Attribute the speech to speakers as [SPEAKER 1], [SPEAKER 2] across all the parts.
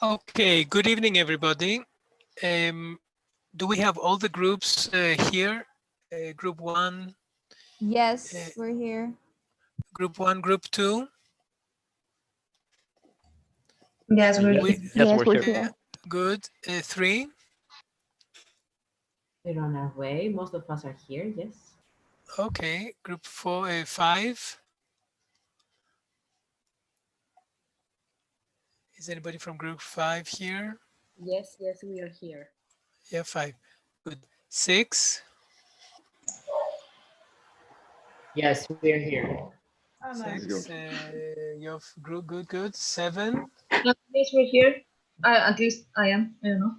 [SPEAKER 1] Okay, good evening, everybody. Do we have all the groups here? Group 1?
[SPEAKER 2] Yes, we're here.
[SPEAKER 1] Group 1, Group 2?
[SPEAKER 3] Yes, we're
[SPEAKER 2] here.
[SPEAKER 1] Good. 3?
[SPEAKER 3] They're on our way. Most of us are here, yes.
[SPEAKER 1] Okay, Group 4, 5? Is anybody from Group 5 here?
[SPEAKER 4] Yes, we are here.
[SPEAKER 1] Yeah, 5. Good. 6?
[SPEAKER 5] Yes, we are here.
[SPEAKER 1] 6. Your group, good. 7?
[SPEAKER 4] Yes, we're here. At least I am. I don't know.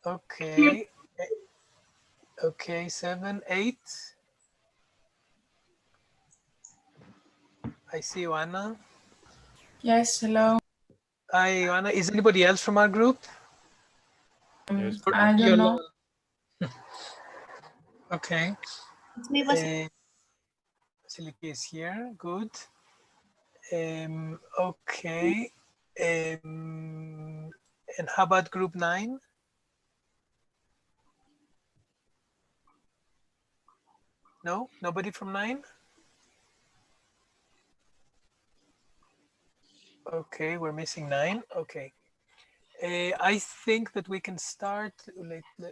[SPEAKER 1] Okay. Okay, 7, 8. I see you, Anna.
[SPEAKER 6] Yes, hello.
[SPEAKER 1] Hi, Anna. Is anybody else from our group?
[SPEAKER 6] I don't know.
[SPEAKER 1] Okay.
[SPEAKER 4] It's me,
[SPEAKER 1] Vasiliki is here. Good. Okay. And how about group 9? No, nobody from 9? Okay, we're missing 9. Okay. I think that we can start.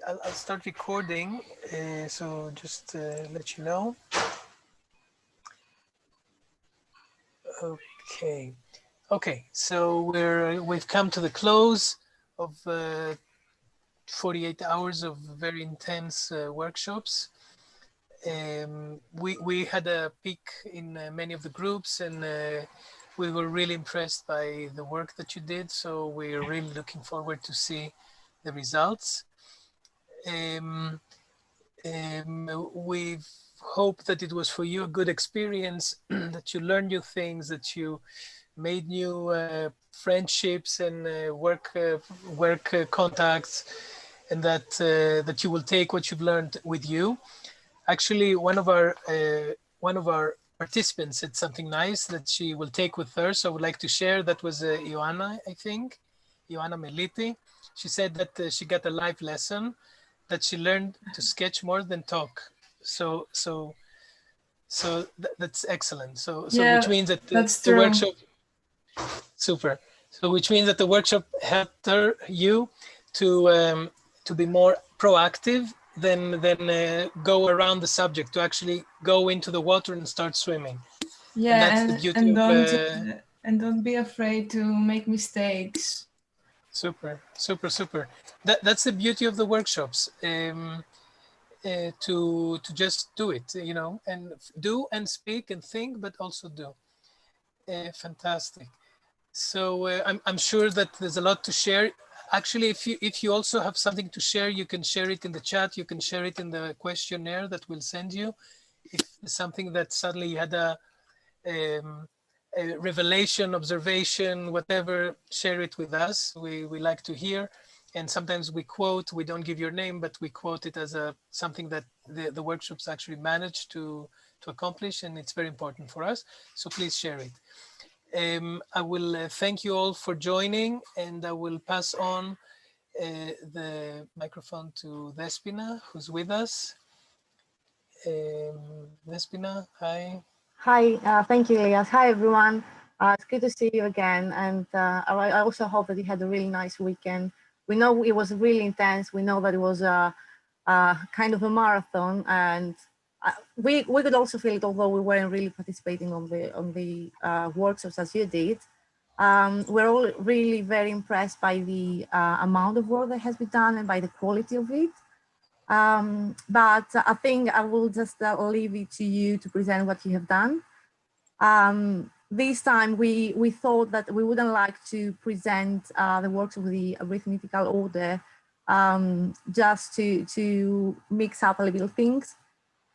[SPEAKER 1] I'll start recording. So just let you know. Okay. Okay. So we've come to the close of 48 hours of very intense workshops. We had a peak in many of the groups, and we were really impressed by the work that you did. So we're really looking forward to see the results. We hope that it was for you a good experience, that you learned new things, that you made new friendships and work contacts, and that you will take what you've learned with you. Actually, one of our participants said something nice that she will take with her. So I would like to share. That was Ioana, I think, Ioana Meliti. She said that she got a life lesson, that she learned to sketch more than talk. So that's excellent. So
[SPEAKER 6] Yeah,
[SPEAKER 1] which means that
[SPEAKER 6] that's
[SPEAKER 1] the
[SPEAKER 6] true.
[SPEAKER 1] workshop, super. So which means that the workshop helped you to be more proactive than go around the subject, to actually go into the water and start swimming.
[SPEAKER 6] Yeah,
[SPEAKER 1] and that's the beauty
[SPEAKER 6] and don't be afraid to make mistakes.
[SPEAKER 1] Super. That's the beauty of the workshops. To just do it, and do and speak and think, but also do. Fantastic. So I'm sure that there's a lot to share. Actually, if you also have something to share, you can share it in the chat. You can share it in the questionnaire that we'll send you. If something that suddenly you had a revelation, observation, whatever, share it with us. We like to hear. And sometimes we quote, we don't give your name, but we quote it as something that the workshops actually managed to accomplish, and it's very important for us. So please share it. I will thank you all for joining, and I will pass on the microphone to Despina, who's with us. Despina, hi.
[SPEAKER 2] Hi, thank you, Elias. Hi, everyone. It's good to see you again. And I also hope that you had a really nice weekend. We know it was really intense. We know that it was a kind of a marathon, and we could also feel it, although we weren't really participating on the workshops as you did. We're all really very impressed by the amount of work that has been done and by the quality of it. But I think I will just leave it to you to present what you have done. This time we thought that we wouldn't like to present the works of the arithmetical order just to mix up a little things.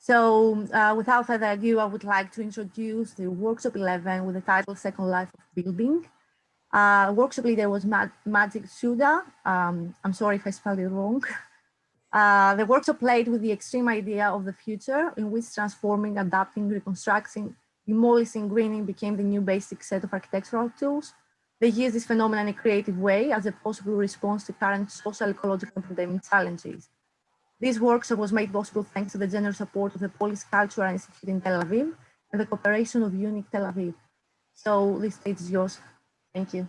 [SPEAKER 2] So without further ado, I would like to introduce the workshop 11 with the title Second Life of Building. Workshop leader was Magic Suda. I'm sorry if I spelled it wrong. The workshop played with the extreme idea of the future, in which transforming, adapting, reconstructing, demolishing, greening became the new basic set of architectural tools. They use this phenomenon in a creative way as a possible response to current social, ecological, and pandemic challenges. This workshop was made possible thanks to the generous support of the Polish Cultural Institute in Tel Aviv and the cooperation of UNIC Tel Aviv. So this stage is yours. Thank you.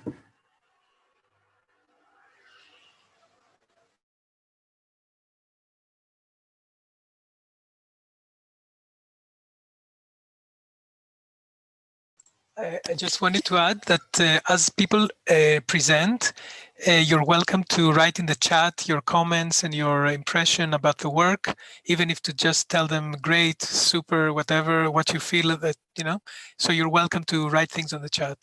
[SPEAKER 1] I just wanted to add that as people present, you're welcome to write in the chat your comments and your impression about the work, even if to just tell them great, super, whatever, what you feel that, you know, so you're welcome to write things on the chat.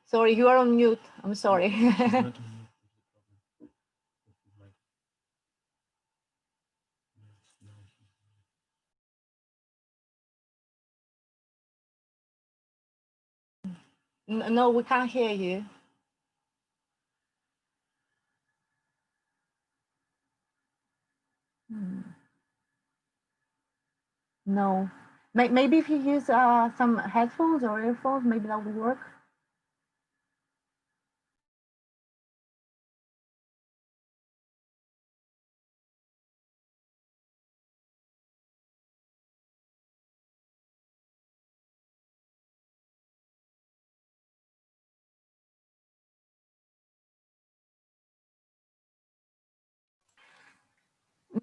[SPEAKER 2] Sorry, you are on mute. I'm sorry. No, we can't hear you. No. Maybe if you use some headphones or earphones, maybe that will work.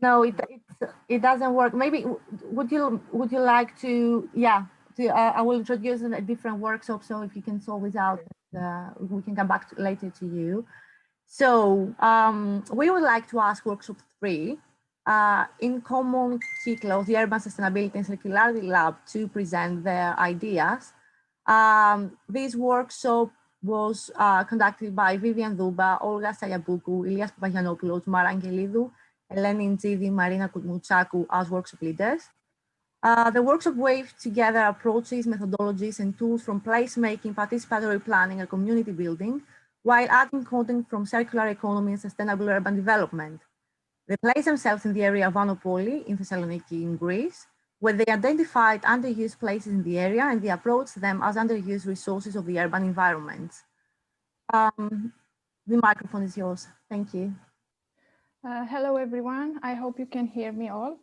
[SPEAKER 2] No, it doesn't work. Maybe would you like to? Yeah, I will introduce a different workshop. So if you can solve this out, we can come back later to you. So we would like to ask workshop 3 in common Cyclos, the Urban Sustainability and Circularity Lab, to present their ideas. This workshop was conducted by Vivian Duba, Olga Sayabuku, Ilias Papagiannopoulos, Mara Angelidou, Eleni Nzidi, Marina Kuzmouchakou as workshop leaders. The workshop wove together approaches, methodologies, and tools from placemaking, participatory planning, and community building, while adding content from circular economy and sustainable urban development. They placed themselves in the area of Anopoli in Thessaloniki in Greece, where they identified underused places in the area and they approached them as underused resources of the urban environment. The microphone is yours. Thank you.
[SPEAKER 7] Hello, everyone. I hope you can hear me all.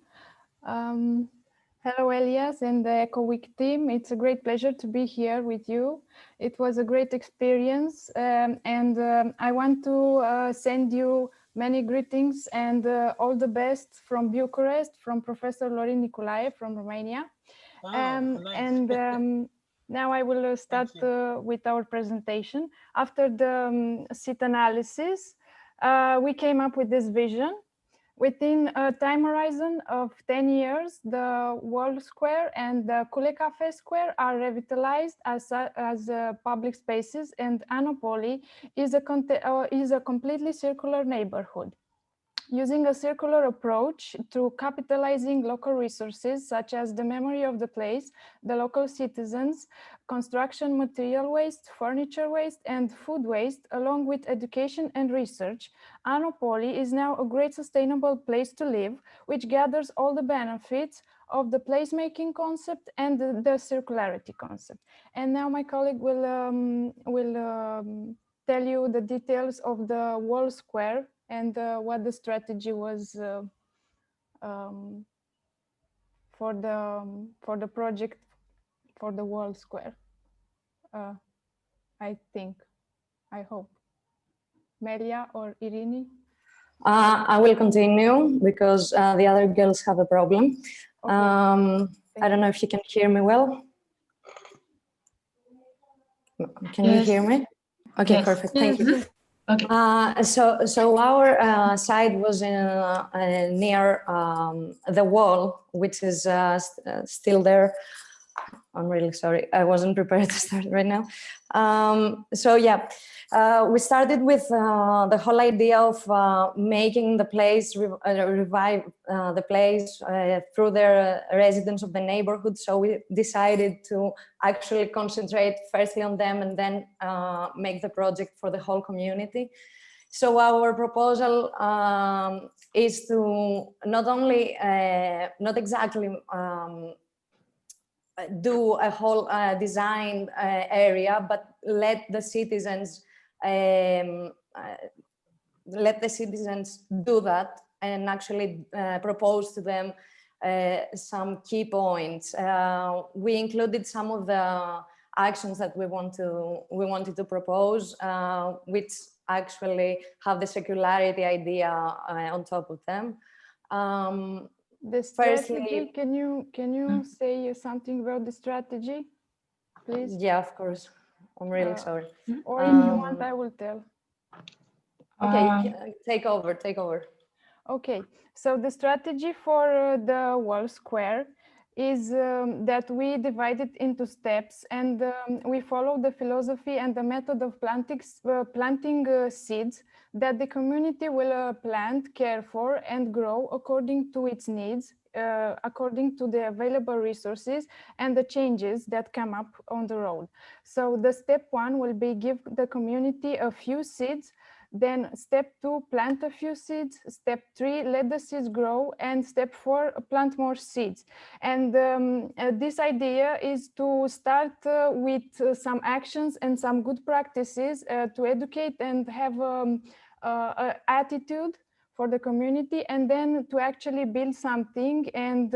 [SPEAKER 7] Hello, Elias and the Ecoweek team. It's a great pleasure to be here with you. It was a great experience, and I want to send you many greetings and all the best from Bucharest, from Professor Lorin Nicolae from Romania.
[SPEAKER 1] Nice.
[SPEAKER 7] And now I will start with our presentation. After the SIT analysis, we came up with this vision. Within a time horizon of 10 years, the World Square and the Kule Cafe Square are revitalized as public spaces, and Anopoli is a completely circular neighborhood. Using a circular approach to capitalizing local resources such as the memory of the place, the local citizens, construction material waste, furniture waste, and food waste, along with education and research, Anopoli is now a great sustainable place to live, which gathers all the benefits of the placemaking concept and the circularity concept. And now my colleague will tell you the details of the World Square and what the strategy was for the project for the World Square. I hope. Melia or Irini?
[SPEAKER 8] I will continue because the other girls have a problem.
[SPEAKER 7] Okay.
[SPEAKER 8] I don't know if you can hear me well. Can you hear me? Okay, yes. Perfect. Thank you. Okay. So our site was near the wall, which is still there. I'm really sorry. I wasn't prepared to start right now. So yeah, we started with the whole idea of making the place, revive the place through the residents of the neighborhood. So we decided to actually concentrate firstly on them and then make the project for the whole community. So our proposal is to not only, not exactly do a whole design area, but let the citizens do that and actually propose to them some key points. We included some of the actions that we wanted to propose, which actually have the circularity idea on top of them.
[SPEAKER 7] The strategy, can you say something about the strategy, please?
[SPEAKER 8] Yeah, of course. I'm really sorry.
[SPEAKER 7] Or if you want, I will tell.
[SPEAKER 8] Okay, take over.
[SPEAKER 7] Okay, so the strategy for the wall square is that we divide it into steps, and we follow the philosophy and the method of planting seeds that the community will plant, care for, and grow according to its needs, according to the available resources and the changes that come up on the road. So the step 1 will be give the community a few seeds. Then step 2, plant a few seeds. Step 3, let the seeds grow. And step 4, plant more seeds. And this idea is to start with some actions and some good practices to educate and have attitude for the community, and then to actually build something and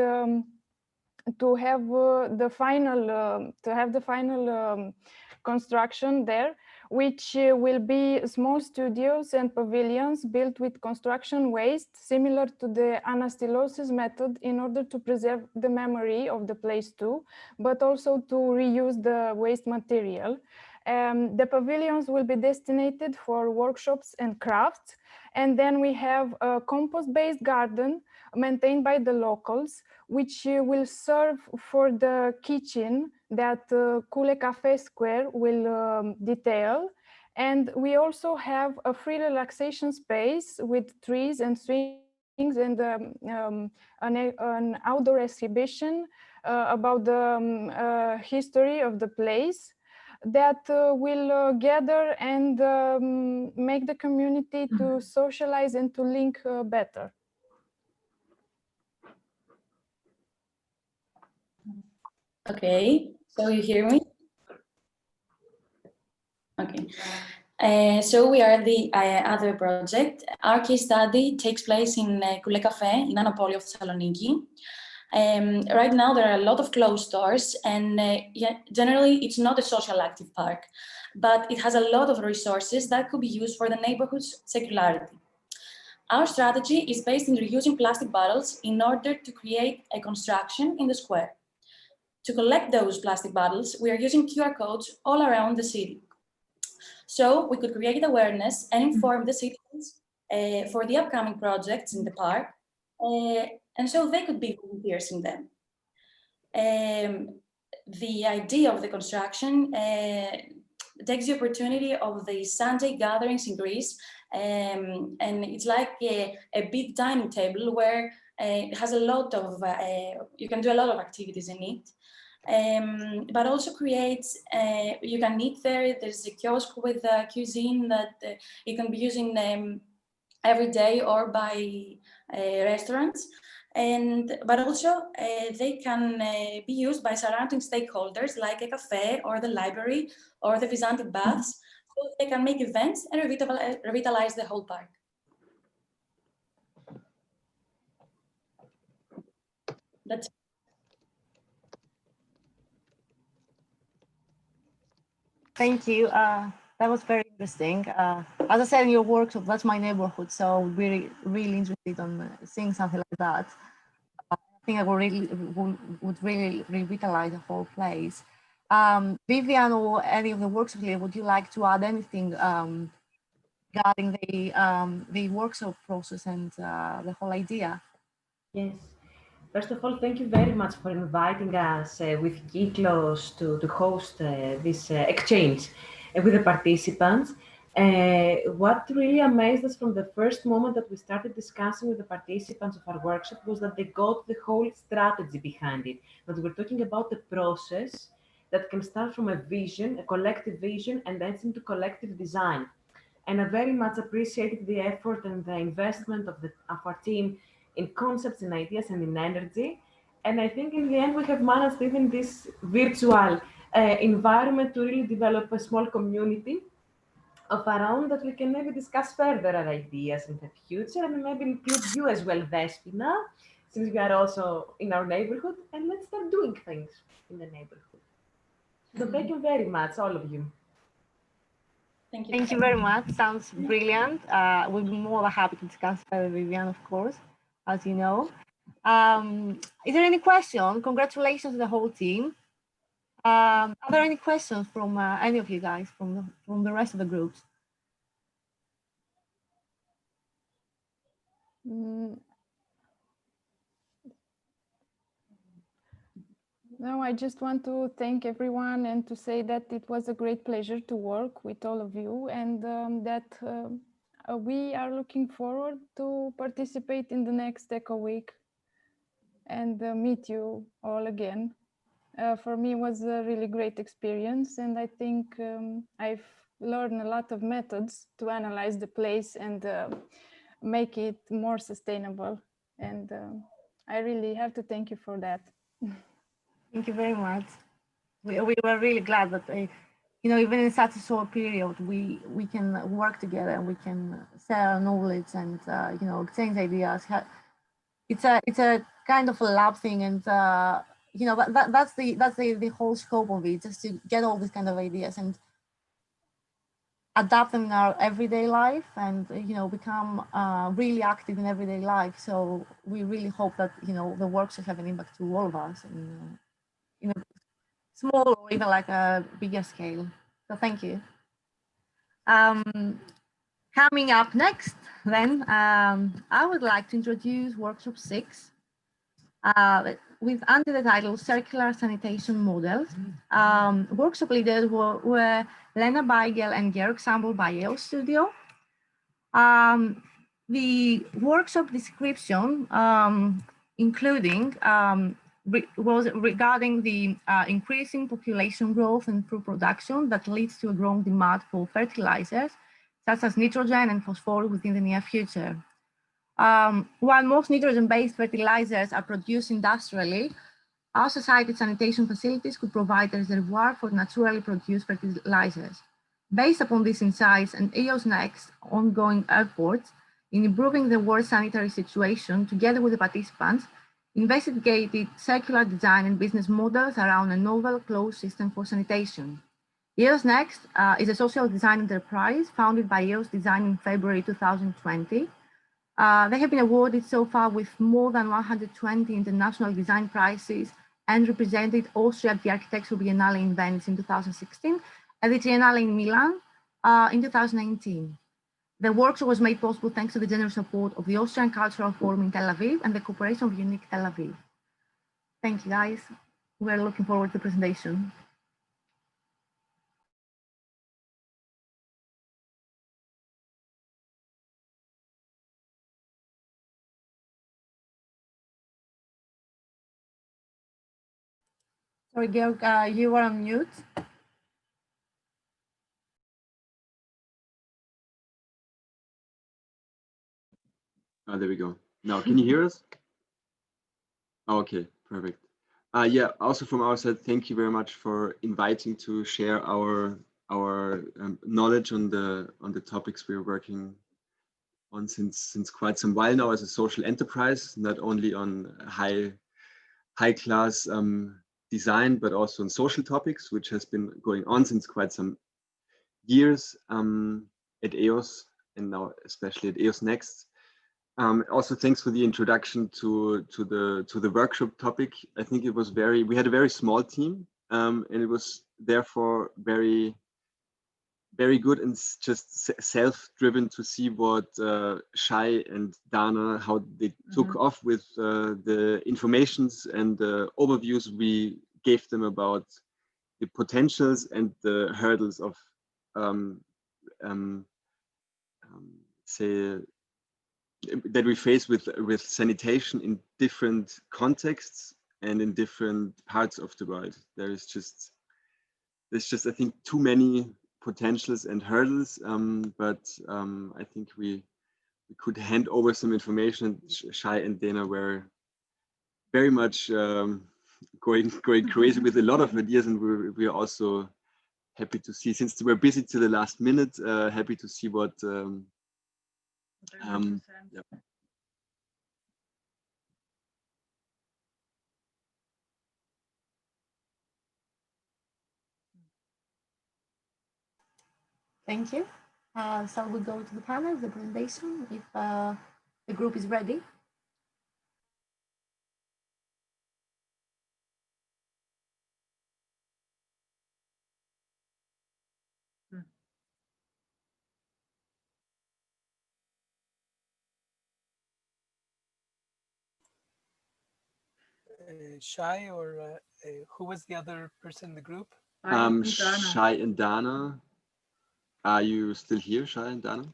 [SPEAKER 7] to have the final construction there, which will be small studios and pavilions built with construction waste, similar to the anastylosis method, in order to preserve the memory of the place too, but also to reuse the waste material. The pavilions will be designated for workshops and crafts. And then we have a compost-based garden maintained by the locals, which will serve for the kitchen that Kule Cafe Square will detail. And we also have a free relaxation space with trees and swings and an outdoor exhibition about the history of the place that will gather and make the community to socialize and to link better.
[SPEAKER 9] Okay, so you hear me? Okay. So we are the other project. Our case study takes place in Kule Cafe in Anopoli of Thessaloniki. Right now there are a lot of closed stores, and generally it's not a social active park, but it has a lot of resources that could be used for the neighborhood's circularity. Our strategy is based in reusing plastic bottles in order to create a construction in the square. To collect those plastic bottles, we are using QR codes all around the city. So we could create awareness and inform the citizens for the upcoming projects in the park, and so they could be volunteers in them. The idea of the construction takes the opportunity of the Sunday gatherings in Greece, and it's like a big dining table where it has a lot of, you can do a lot of activities in it. But also creates, you can eat there. There's a kiosk with cuisine that you can be using every day or by restaurants. But also they can be used by surrounding stakeholders like a cafe or the library or the Byzantine baths, so they can make events and revitalize the whole park. That's
[SPEAKER 2] Thank you. That was very interesting. As I said in your workshop, that's my neighborhood, so we're really interested on seeing something like that. I think it would really revitalize the whole place. Vivian or any of the workshops here, would you like to add anything regarding the workshop process and the whole idea?
[SPEAKER 3] Yes. First of all, thank you very much for inviting us with Kiklos to host this exchange with the participants. What really amazed us from the first moment that we started discussing with the participants of our workshop was that they got the whole strategy behind it. That we're talking about the process that can start from a vision, a collective vision, and then into collective design. And I very much appreciated the effort and the investment of our team in concepts, in ideas, and in energy. And I think in the end, we have managed even this virtual environment to really develop a small community of our own that we can maybe discuss further our ideas in the future, and maybe include you as well, Vespina, since you are also in our neighborhood, and let's start doing things in the neighborhood. So thank you very much, all of you.
[SPEAKER 9] Thank you.
[SPEAKER 2] Thank you very much. Sounds brilliant. We'll be more than happy to discuss further, Vivian, of course, as you know. Is there any question? Congratulations to the whole team. Are there any questions from any of you guys, from the rest of the groups?
[SPEAKER 7] No, I just want to thank everyone and to say that it was a great pleasure to work with all of you, and that we are looking forward to participate in the next Ecoweek and meet you all again. For me, it was a really great experience, and I think I've learned a lot of methods to analyze the place and make it more sustainable. And I really have to thank you for that.
[SPEAKER 2] Thank you very much. We were really glad that, you know, even in such a short period, we can work together and we can share our knowledge and, you know, exchange ideas. It's a kind of a lab thing, and you know, that's the whole scope of it, just to get all these kind of ideas and adapt them in our everyday life, and you know, become really active in everyday life. So we really hope that, you know, the workshops have an impact to all of us in a small or even like a bigger scale. So thank you. Coming up next, then, I would like to introduce workshop 6 with under the title Circular Sanitation Models. Workshop leaders were Lena Beigel and Georg Sambol by EOS Studio. The workshop description, including was regarding the increasing population growth and food production that leads to a growing demand for fertilizers, such as nitrogen and phosphorus within the near future. While most nitrogen-based fertilizers are produced industrially, our society's sanitation facilities could provide a reservoir for naturally produced fertilizers. Based upon these insights and EOS Next ongoing efforts in improving the world sanitary situation, together with the participants, investigated circular design and business models around a novel closed system for sanitation. EOS Next is a social design enterprise founded by EOS Design in February 2020. They have been awarded so far with more than 120 international design prizes and represented Austria at the Architectural Biennale in Venice in 2016 and the Triennale in Milan in 2019. The workshop was made possible thanks to the generous support of the Austrian Cultural Forum in Tel Aviv and the cooperation of Unique Tel Aviv. Thank you, guys. We're looking forward to the presentation. Sorry, Georg, you were on mute.
[SPEAKER 10] Oh, there we go. Now, can you hear us? Oh, okay, perfect. Yeah, also from our side, thank you very much for inviting to share our knowledge on the topics we're working on since quite some while now as a social enterprise, not only on high class design, but also on social topics, which has been going on since quite some years at EOS, and now especially at EOS Next. Also, thanks for the introduction to the workshop topic. I think it was we had a very small team, and it was therefore very good and just self-driven to see what Shai and Dana, how they took off with the informations and the overviews we gave them about the potentials and the hurdles of say that we face with sanitation in different contexts and in different parts of the world. There's just I think too many potentials and hurdles, but I think we could hand over some information. Shai and Dana were very much going crazy with a lot of ideas, and we're also happy to see, since we're busy to the last minute, happy to see what yeah.
[SPEAKER 2] Thank you. So we go to the panel, the presentation, if the group is ready.
[SPEAKER 1] Shai, or who was the other person in the group?
[SPEAKER 10] Shai and Dana. Are you still here, Shai and Dana?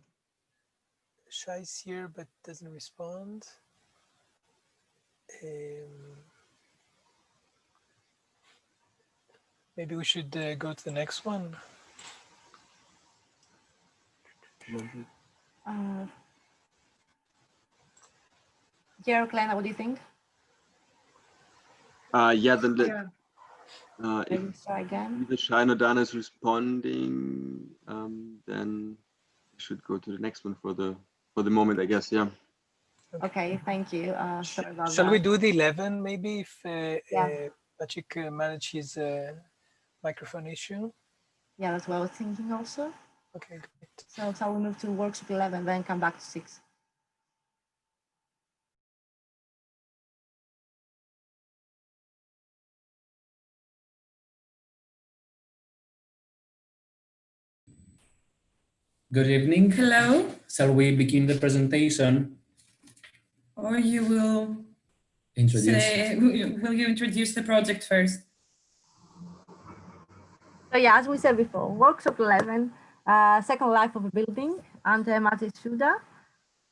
[SPEAKER 1] Shai's here but doesn't respond. Maybe we should go to the next one.
[SPEAKER 2] Gerald, Lena, what do you think?
[SPEAKER 10] Yeah, then
[SPEAKER 2] Let's try again.
[SPEAKER 10] If Shai or Dana is responding, then we should go to the next one for the moment, I guess. Yeah.
[SPEAKER 2] Okay, thank you. Sorry about
[SPEAKER 1] Shall
[SPEAKER 2] that.
[SPEAKER 1] we do the 11 maybe, if
[SPEAKER 2] Yeah.
[SPEAKER 1] Patrick manage his microphone issue?
[SPEAKER 2] Yeah, that's what I was thinking also.
[SPEAKER 1] Okay, great.
[SPEAKER 2] So shall we move to workshop 11, then come back to 6?
[SPEAKER 11] Good evening.
[SPEAKER 6] Hello.
[SPEAKER 11] Shall we begin the presentation?
[SPEAKER 6] Or you will
[SPEAKER 11] Introduce.
[SPEAKER 6] will you introduce the project first?
[SPEAKER 2] So yeah, as we said before, workshop 11, second life of a building, under Matsuda.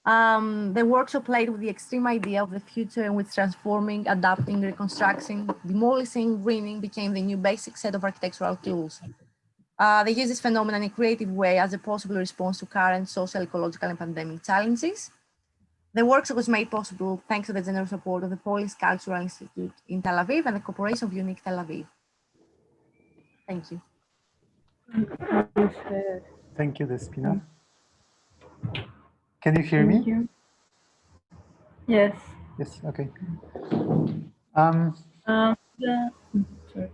[SPEAKER 2] The workshop played with the extreme idea of the future in which transforming, adapting, reconstructing, demolishing, greening became the new basic set of architectural tools. They use this phenomenon in a creative way as a possible response to current social, ecological, and pandemic challenges. The workshop was made possible thanks to the generous support of the Polish Cultural Institute in Tel Aviv and the Corporation of Unique Tel Aviv. Thank you.
[SPEAKER 12] Thank you, Despina. Can you hear me?
[SPEAKER 13] Yes.
[SPEAKER 12] Yes, okay.
[SPEAKER 13] Sorry.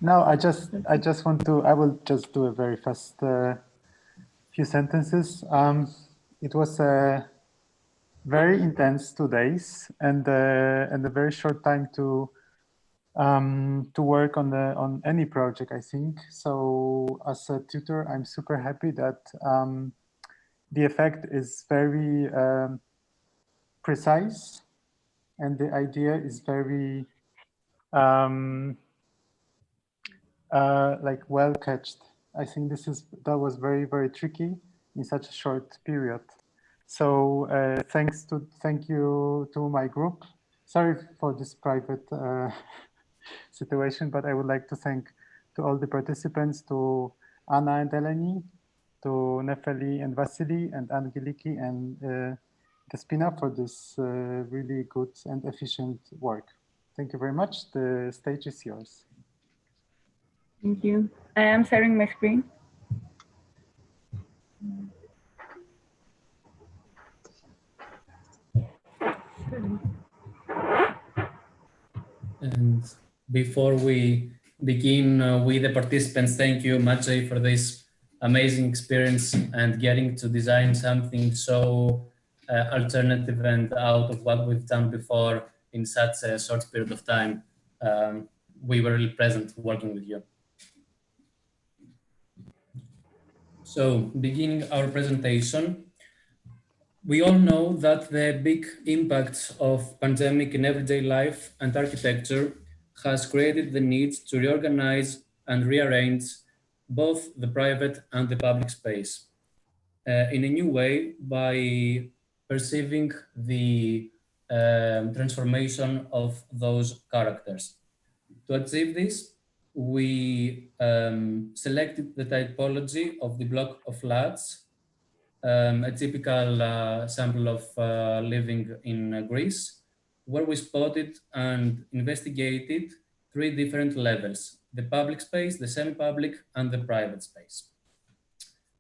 [SPEAKER 12] No, I just want to, I will just do a very fast few sentences. It was a very intense 2 days and a very short time to work on any project, I think. So as a tutor, I'm super happy that the effect is very precise and the idea is very like well catched. I think that was very, very tricky in such a short period. So thank you to my group. Sorry for this private situation, but I would like to thank to all the participants, to Anna and Eleni, to Nefeli and Vasily and Angeliki and Despina for this really good and efficient work. Thank you very much. The stage is yours.
[SPEAKER 13] Thank you. I am sharing my screen.
[SPEAKER 11] And before we begin with the participants, thank you, Maciej, for this amazing experience and getting to design something so alternative and out of what we've done before in such a short period of time. We were really pleasant working with you. So, beginning our presentation, we all know that the big impact of pandemic in everyday life and architecture has created the need to reorganize and rearrange both the private and the public space in a new way by perceiving the transformation of those characters. To achieve this, we selected the typology of the block of flats, a typical sample of living in Greece, where we spotted and investigated 3 different levels: the public space, the semi-public, and the private space.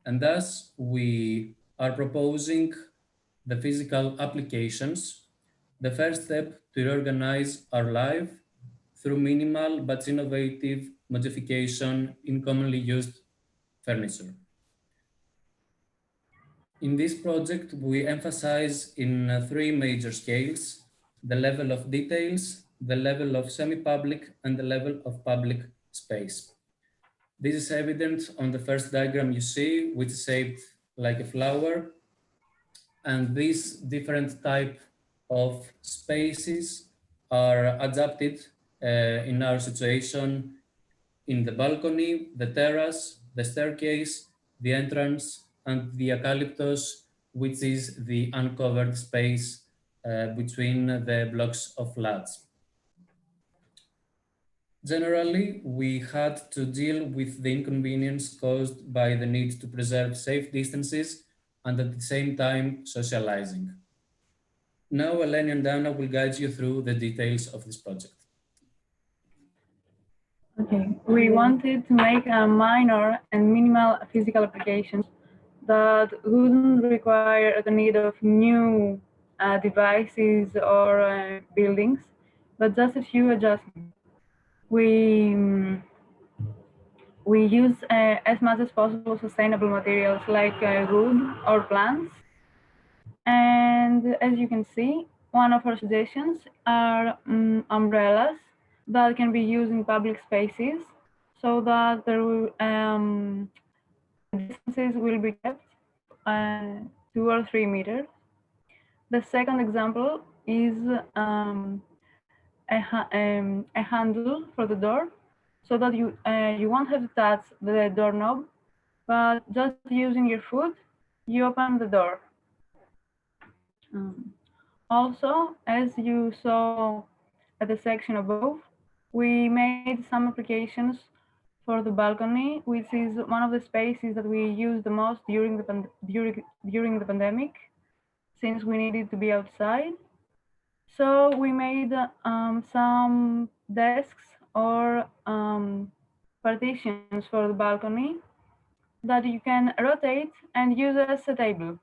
[SPEAKER 11] And thus, we are proposing the physical applications, the first step to reorganize our life through minimal but innovative modification in commonly used furniture. In this project, we emphasize in 3 major scales: the level of details, the level of semi-public, and the level of public space. This is evident on the first diagram you see, which is shaped like a flower. And these different type of spaces are adapted in our situation in the balcony, the terrace, the staircase, the entrance, and the eucalyptus, which is the uncovered space between the blocks of flats. Generally, we had to deal with the inconvenience caused by the need to preserve safe distances and at the same time socializing. Now, Eleni and Dana will guide you through the details of this project.
[SPEAKER 13] Okay, we wanted to make a minor and minimal physical applications that wouldn't require the need of new devices or buildings, but just a few adjustments. We use as much as possible sustainable materials like wood or plants. And as you can see, one of our suggestions are umbrellas that can be used in public spaces so that the distances will be kept 2 or 3 meters. The second example is a handle for the door, so that you won't have to touch the doorknob, but just using your foot, you open the door. Also, as you saw at the section above, we made some applications for the balcony, which is one of the spaces that we used the most during the pandemic, since we needed to be outside. So we made some desks or partitions for the balcony that you can rotate and use as a table.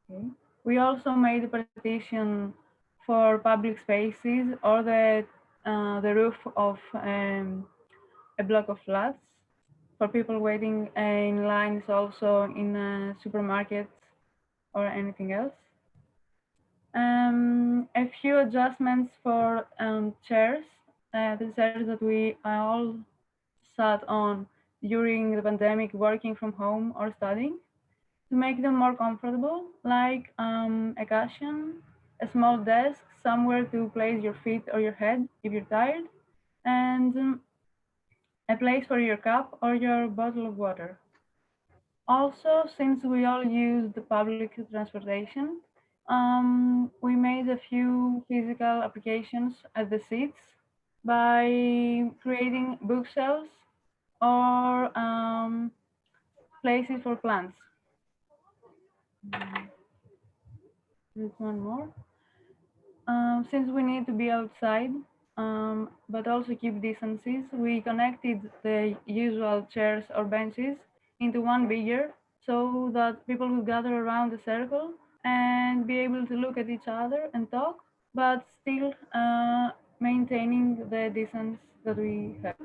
[SPEAKER 13] Okay. We also made a partition for public spaces or the roof of a block of flats for people waiting in lines, also in supermarkets or anything else. A few adjustments for chairs, the chairs that we all sat on during the pandemic, working from home or studying, to make them more comfortable, like a cushion, a small desk, somewhere to place your feet or your head if you're tired, and a place for your cup or your bottle of water. Also, since we all use the public transportation, we made a few physical applications at the seats by creating bookshelves or places for plants. There's one more. Since we need to be outside, but also keep distances, we connected the usual chairs or benches into one bigger, so that people would gather around the circle and be able to look at each other and talk, but still maintaining the distance that we have.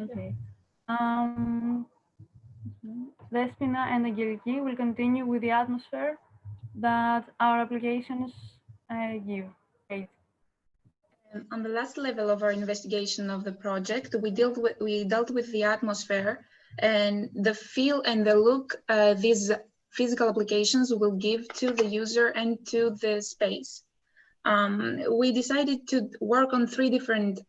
[SPEAKER 13] Okay. Despina and Angeliki will continue with the atmosphere that our applications give. Great.
[SPEAKER 4] On the last level of our investigation of the project, we dealt with the atmosphere and the feel and the look these physical applications will give to the user and to the space. We decided to work on 3 different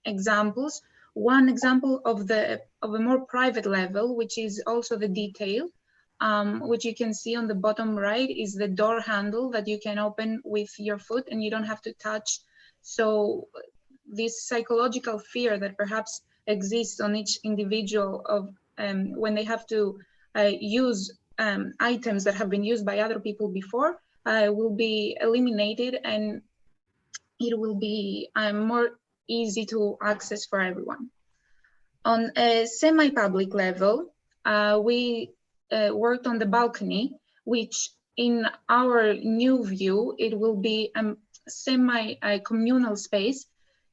[SPEAKER 4] examples. One example of a more private level, which is also the detail, which you can see on the bottom right is the door handle that you can open with your foot and you don't have to touch. So this psychological fear that perhaps exists on each individual of when they have to use items that have been used by other people before will be eliminated, and it will be more easy to access for everyone. On a semi-public level, we worked on the balcony, which in our new view, it will be a semi-communal space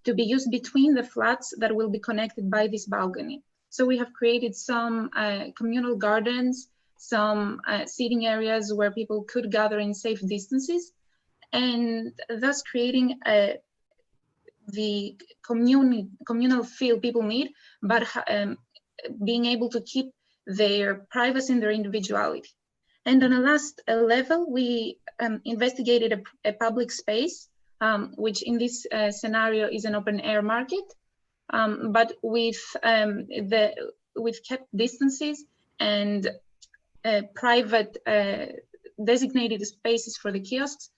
[SPEAKER 4] to be used between the flats that will be connected by this balcony. So we have created some communal gardens, some seating areas where people could gather in safe distances, and thus creating the communal feel people need, but being able to keep their privacy and their individuality. And on a last level, we investigated a public space, which in this scenario is an open air market, but with kept distances and private designated spaces for the kiosks.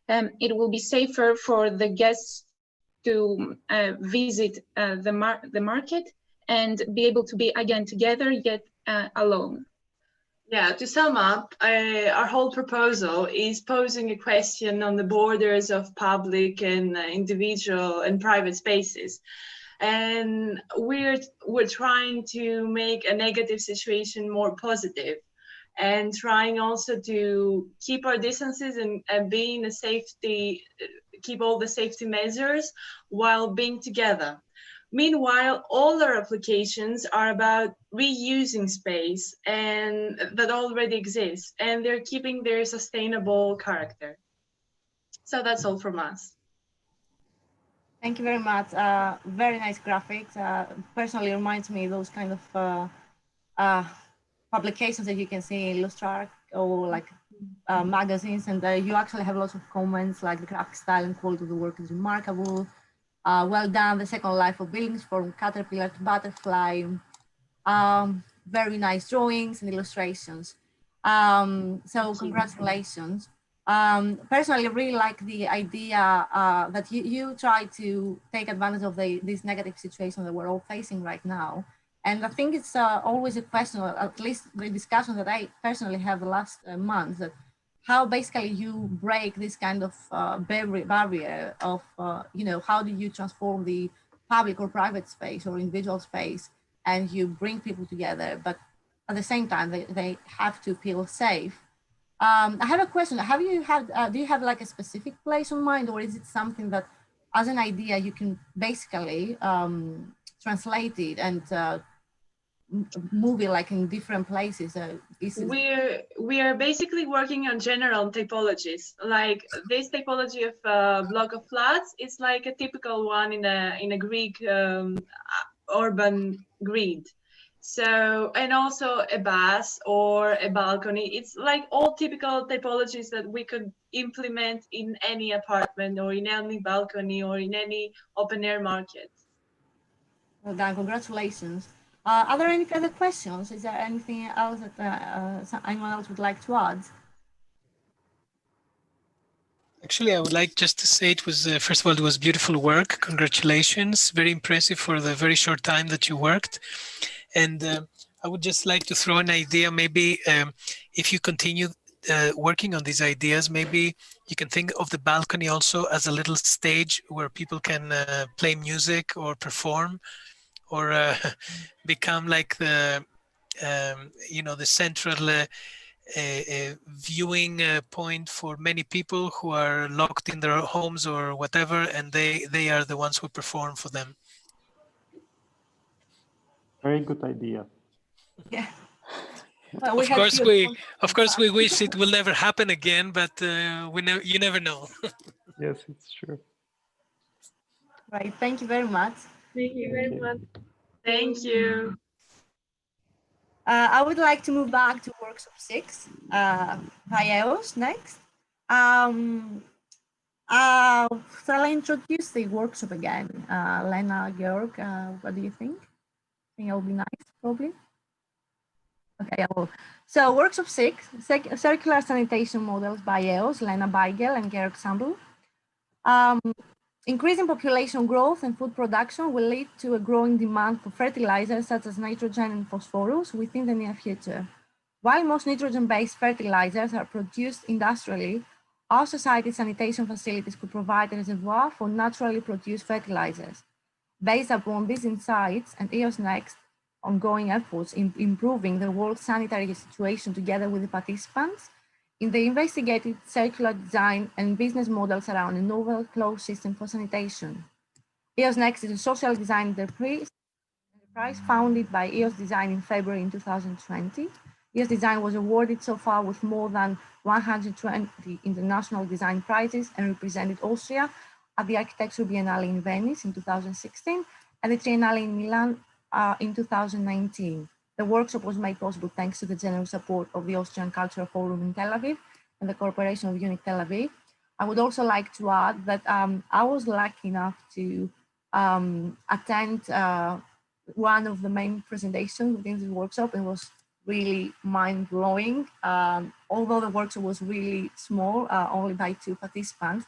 [SPEAKER 4] It will be safer for the guests to visit the market and be able to be again together yet alone.
[SPEAKER 14] Yeah, to sum up, our whole proposal is posing a question on the borders of public and individual and private spaces. And we're trying to make a negative situation more positive, and trying also to keep our distances and be in a safety, keep all the safety measures while being together. Meanwhile, all our applications are about reusing space and that already exists, and they're keeping their sustainable character. So that's all from us.
[SPEAKER 2] Thank you very much. Very nice graphics. Personally reminds me of those kind of publications that you can see in Illustrator or like magazines, and you actually have lots of comments like the graphic style and quality of the work is remarkable. Well done, the second life of buildings from caterpillar to butterfly. Very nice drawings and illustrations. So congratulations. Personally, I really like the idea that you try to take advantage of this negative situation that we're all facing right now. And I think it's always a question, or at least the discussion that I personally have the last month, that how basically you break this kind of barrier of, you know, how do you transform the public or private space or individual space, and you bring people together, but at the same time, they have to feel safe. I have a question. Have you had, do you have like a specific place in mind, or is it something that as an idea you can basically translate it and move it like in different places?
[SPEAKER 14] We are basically working on general typologies. Like this typology of a block of flats is like a typical one in a Greek urban grid. So, and also a bus or a balcony. It's like all typical typologies that we could implement in any apartment or in any balcony or in any open air market.
[SPEAKER 2] Well done, congratulations. Are there any further questions? Is there anything else that anyone else would like to add?
[SPEAKER 1] Actually, I would like just to say it was, first of all, it was beautiful work. Congratulations. Very impressive for the very short time that you worked. And I would just like to throw an idea. Maybe if you continue working on these ideas, maybe you can think of the balcony also as a little stage where people can play music or perform, or become like the, you know, the central viewing point for many people who are locked in their homes or whatever, and they are the ones who perform for them.
[SPEAKER 12] Very good idea.
[SPEAKER 2] Yeah.
[SPEAKER 1] Well, of course we wish it will never happen again, but you never know.
[SPEAKER 12] Yes, it's true.
[SPEAKER 2] Right. Thank you very much.
[SPEAKER 14] Thank you very much. Thank you.
[SPEAKER 2] I would like to move back to workshop 6. Vaeos next. Shall I introduce the workshop again? Lena, Georg, what do you think? I think it will be nice, probably. Okay, I will. So workshop 6, circular sanitation models by EOS, Lena Beigel and Georg Sambel. Increasing population growth and food production will lead to a growing demand for fertilizers such as nitrogen and phosphorus within the near future. While most nitrogen-based fertilizers are produced industrially, our society's sanitation facilities could provide a reservoir for naturally produced fertilizers. Based upon these insights and EOS Next ongoing efforts in improving the world's sanitary situation together with the participants, in the investigated circular design and business models around a novel closed system for sanitation. EOS Next is a social design enterprise founded by EOS Design in February in 2020. EOS Design was awarded so far with more than 120 international design prizes and represented Austria at the Architecture Biennale in Venice in 2016 and the Triennale in Milan in 2019. The workshop was made possible thanks to the generous support of the Austrian Cultural Forum in Tel Aviv and the Corporation of Unique Tel Aviv. I would also like to add that I was lucky enough to attend one of the main presentations within this workshop. It was really mind-blowing. Although the workshop was really small, only by 2 participants,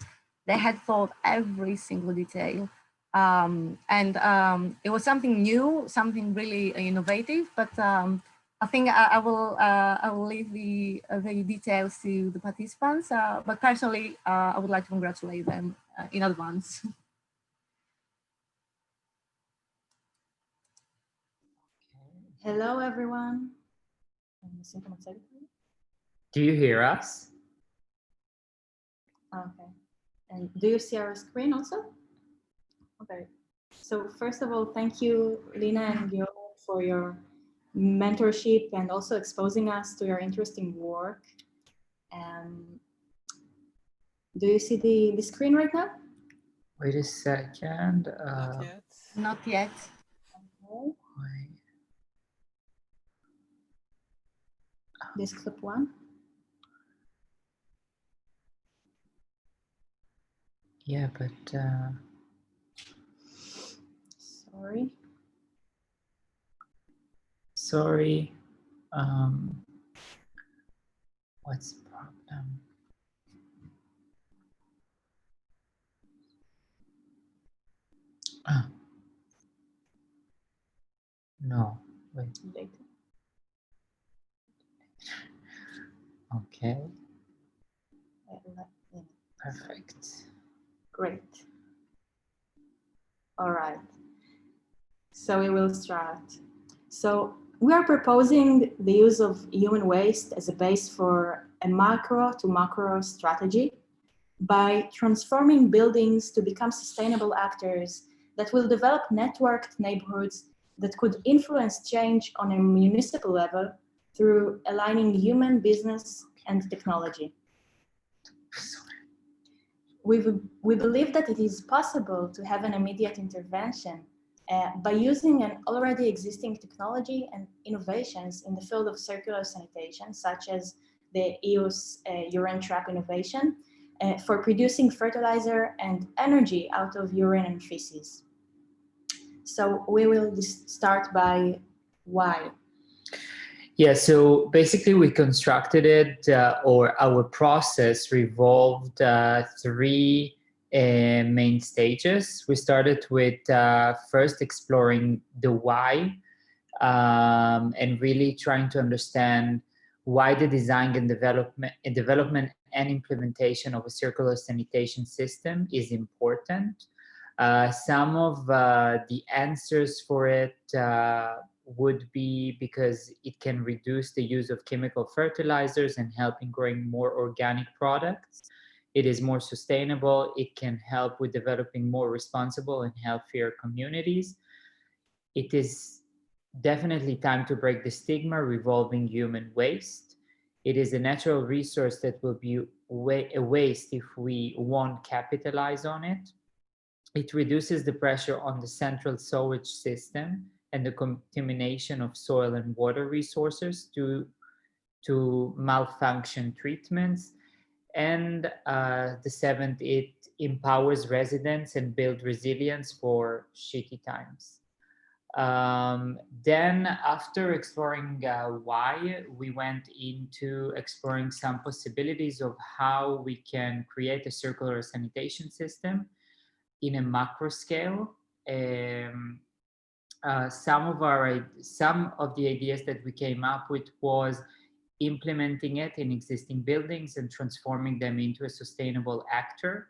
[SPEAKER 2] they had thought every single detail. It was something new, something really innovative, but I think I will leave the details to the participants. But personally, I would like to congratulate them in advance.
[SPEAKER 15] Hello, everyone.
[SPEAKER 5] Do you hear us?
[SPEAKER 15] Okay. And do you see our screen also? Okay. So first of all, thank you, Lina and Guillaume, for your mentorship and also exposing us to your interesting work. Do you see the screen right now?
[SPEAKER 5] Wait a second.
[SPEAKER 1] Not yet.
[SPEAKER 2] Not yet.
[SPEAKER 15] Okay. Desktop 1.
[SPEAKER 5] Yeah, but
[SPEAKER 15] sorry.
[SPEAKER 5] Sorry. What's the problem? No, wait. Okay. Perfect.
[SPEAKER 15] Great. All right. So we will start. So we are proposing the use of human waste as a base for a micro to macro strategy by transforming buildings to become sustainable actors that will develop networked neighborhoods that could influence change on a municipal level through aligning human, business, and technology. We believe that it is possible to have an immediate intervention by using an already existing technology and innovations in the field of circular sanitation, such as the EOS urine trap innovation, for producing fertilizer and energy out of urine and feces. So we will start by why.
[SPEAKER 5] Yeah, so basically we constructed it, or our process revolved 3 main stages. We started with first exploring the why, and really trying to understand why the design and development and implementation of a circular sanitation system is important. Some of the answers for it would be because it can reduce the use of chemical fertilizers and help in growing more organic products. It is more sustainable. It can help with developing more responsible and healthier communities. It is definitely time to break the stigma revolving human waste. It is a natural resource that will be a waste if we won't capitalize on it. It reduces the pressure on the central sewage system and the contamination of soil and water resources due to malfunction treatments. And the 7th, it empowers residents and builds resilience for shitty times. Then after exploring why, we went into exploring some possibilities of how we can create a circular sanitation system in a macro scale. Some of the ideas that we came up with was implementing it in existing buildings and transforming them into a sustainable actor,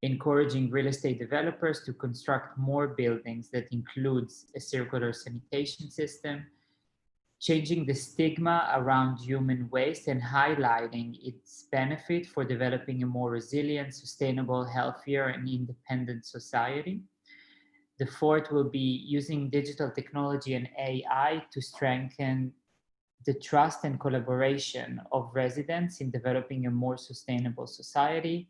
[SPEAKER 5] encouraging real estate developers to construct more buildings that includes a circular sanitation system, changing the stigma around human waste and highlighting its benefit for developing a more resilient, sustainable, healthier, and independent society. The fourth will be using digital technology and AI to strengthen the trust and collaboration of residents in developing a more sustainable society.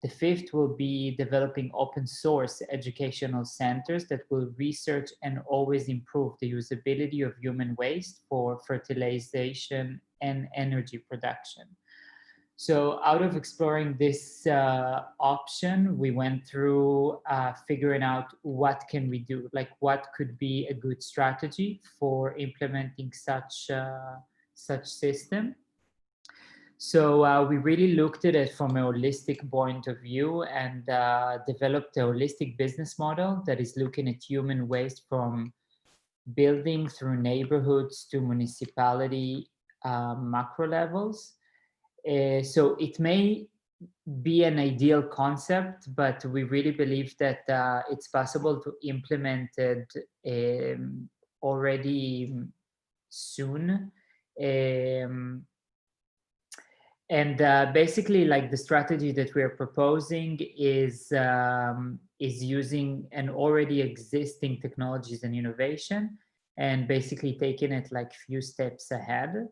[SPEAKER 5] The fifth will be developing open source educational centers that will research and always improve the usability of human waste for fertilization and energy production. So out of exploring this option, we went through figuring out what can we do, like what could be a good strategy for implementing such system. So we really looked at it from a holistic point of view and developed a holistic business model that is looking at human waste from building through neighborhoods to municipality macro levels. So it may be an ideal concept, but we really believe that it's possible to implement it already soon. And basically, like the strategy that we are proposing is using an already existing technologies and innovation, and basically taking it like few steps ahead.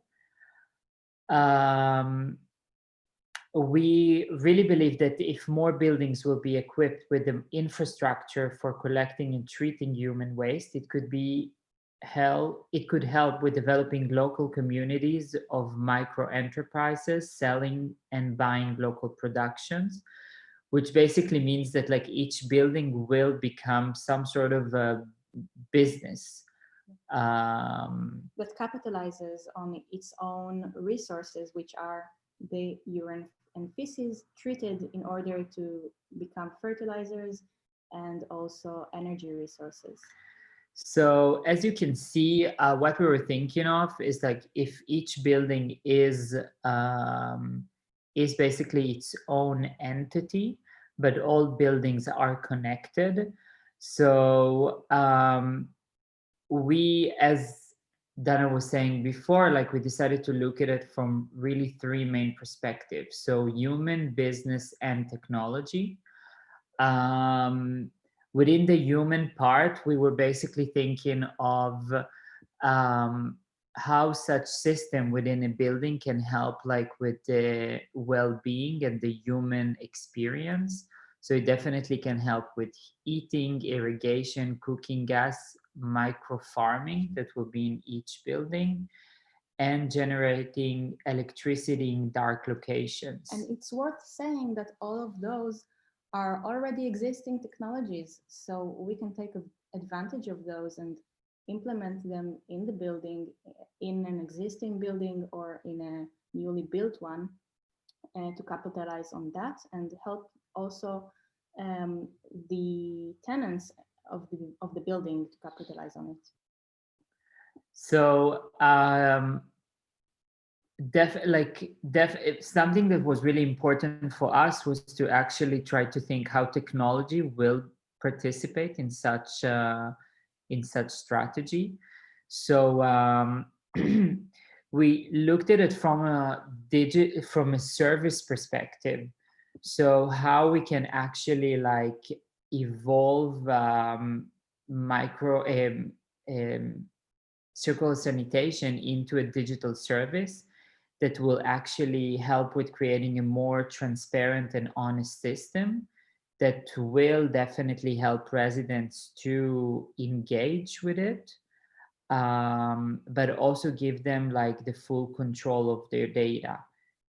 [SPEAKER 5] We really believe that if more buildings will be equipped with the infrastructure for collecting and treating human waste, it could help with developing local communities of micro enterprises, selling and buying local productions, which basically means that like each building will become some sort of a business.
[SPEAKER 15] That capitalizes on its own resources, which are the urine and feces treated in order to become fertilizers and also energy resources.
[SPEAKER 5] So as you can see, what we were thinking of is like if each building is basically its own entity, but all buildings are connected. So we, as Dana was saying before, like we decided to look at it from really three main perspectives. So human, business, and technology. Within the human part, we were basically thinking of how such system within a building can help like with the well-being and the human experience. So it definitely can help with heating, irrigation, cooking gas, micro farming that will be in each building, and generating electricity in dark locations.
[SPEAKER 15] And it's worth saying that all of those are already existing technologies, so we can take advantage of those and implement them in the building, in an existing building or in a newly built one, to capitalize on that and help also the tenants of the building to capitalize on it.
[SPEAKER 5] So something that was really important for us was to actually try to think how technology will participate in such strategy. So we looked at it from a service perspective. So how we can actually like evolve circular sanitation into a digital service that will actually help with creating a more transparent and honest system that will definitely help residents to engage with it, but also give them like the full control of their data.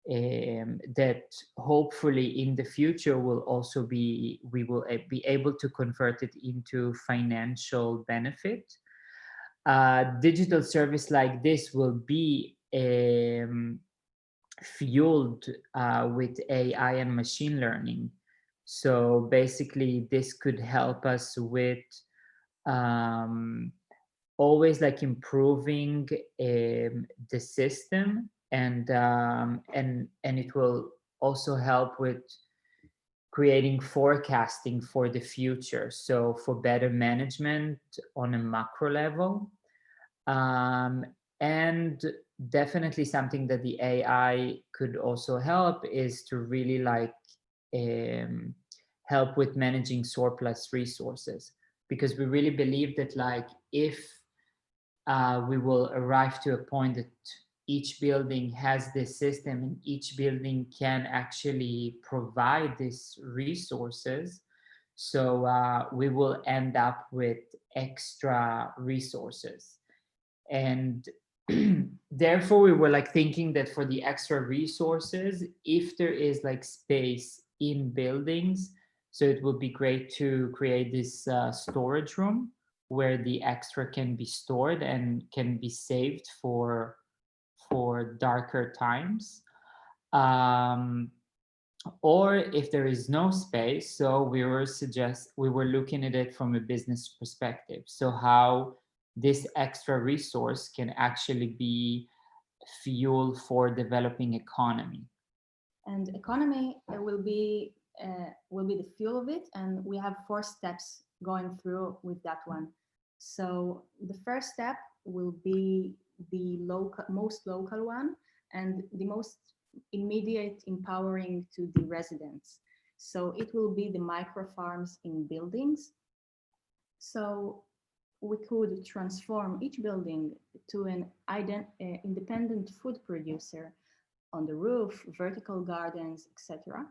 [SPEAKER 5] That hopefully in the future will also we will be able to convert it into financial benefit. a digital service like this will be fueled with AI and machine learning. So basically, this could help us with always like improving the system, and it will also help with creating forecasting for the future, so for better management on a macro level. And definitely something that the AI could also help is to really like help with managing surplus resources, because we really believe that like if we will arrive to a point that each building has this system and each building can actually provide these resources, so we will end up with extra resources. And therefore we were like thinking that for the extra resources, if there is like space in buildings, so it would be great to create this storage room where the extra can be stored and can be saved for darker times. Or if there is no space, so we were looking at it from a business perspective. So how this extra resource can actually be fuel for developing economy.
[SPEAKER 15] And economy will be the fuel of it, and we have 4 steps going through with that one. So the first step will be the most local one, and the most immediate empowering to the residents. So it will be the micro farms in buildings. So we could transform each building to an independent food producer on the roof, vertical gardens, etc.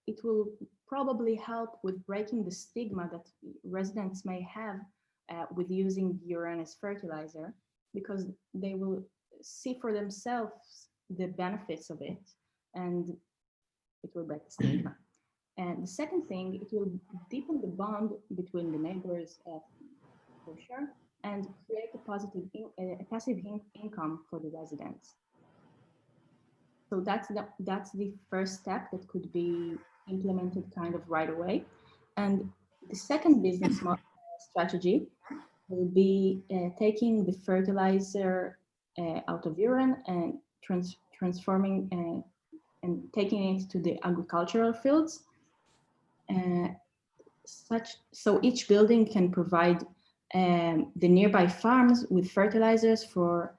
[SPEAKER 15] It will probably help with breaking the stigma that residents may have with using urine as fertilizer, because they will see for themselves the benefits of it, and it will break the stigma. And the second thing, it will deepen the bond between the neighbors for sure, and create a passive income for the residents. So that's the first step that could be implemented kind of right away. And the second business strategy will be taking the fertilizer out of urine and transforming and taking it to the agricultural fields. So each building can provide the nearby farms with fertilizers for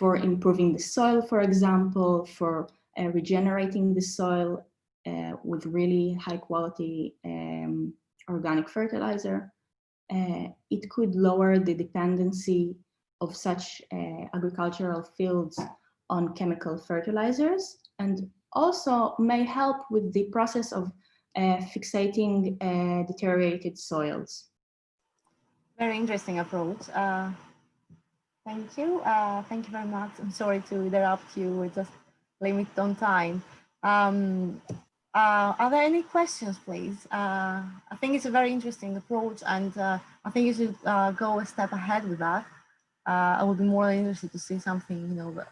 [SPEAKER 15] improving the soil, for example, for regenerating the soil with really high quality organic fertilizer. It could lower the dependency of such agricultural fields on chemical fertilizers, and also may help with the process of fixating deteriorated soils.
[SPEAKER 2] Very interesting approach. Thank you. Thank you very much. I'm sorry to interrupt you. We're just limited on time. Are there any questions, please? I think it's a very interesting approach, and I think you should go a step ahead with that. I would be more interested to see something, you know,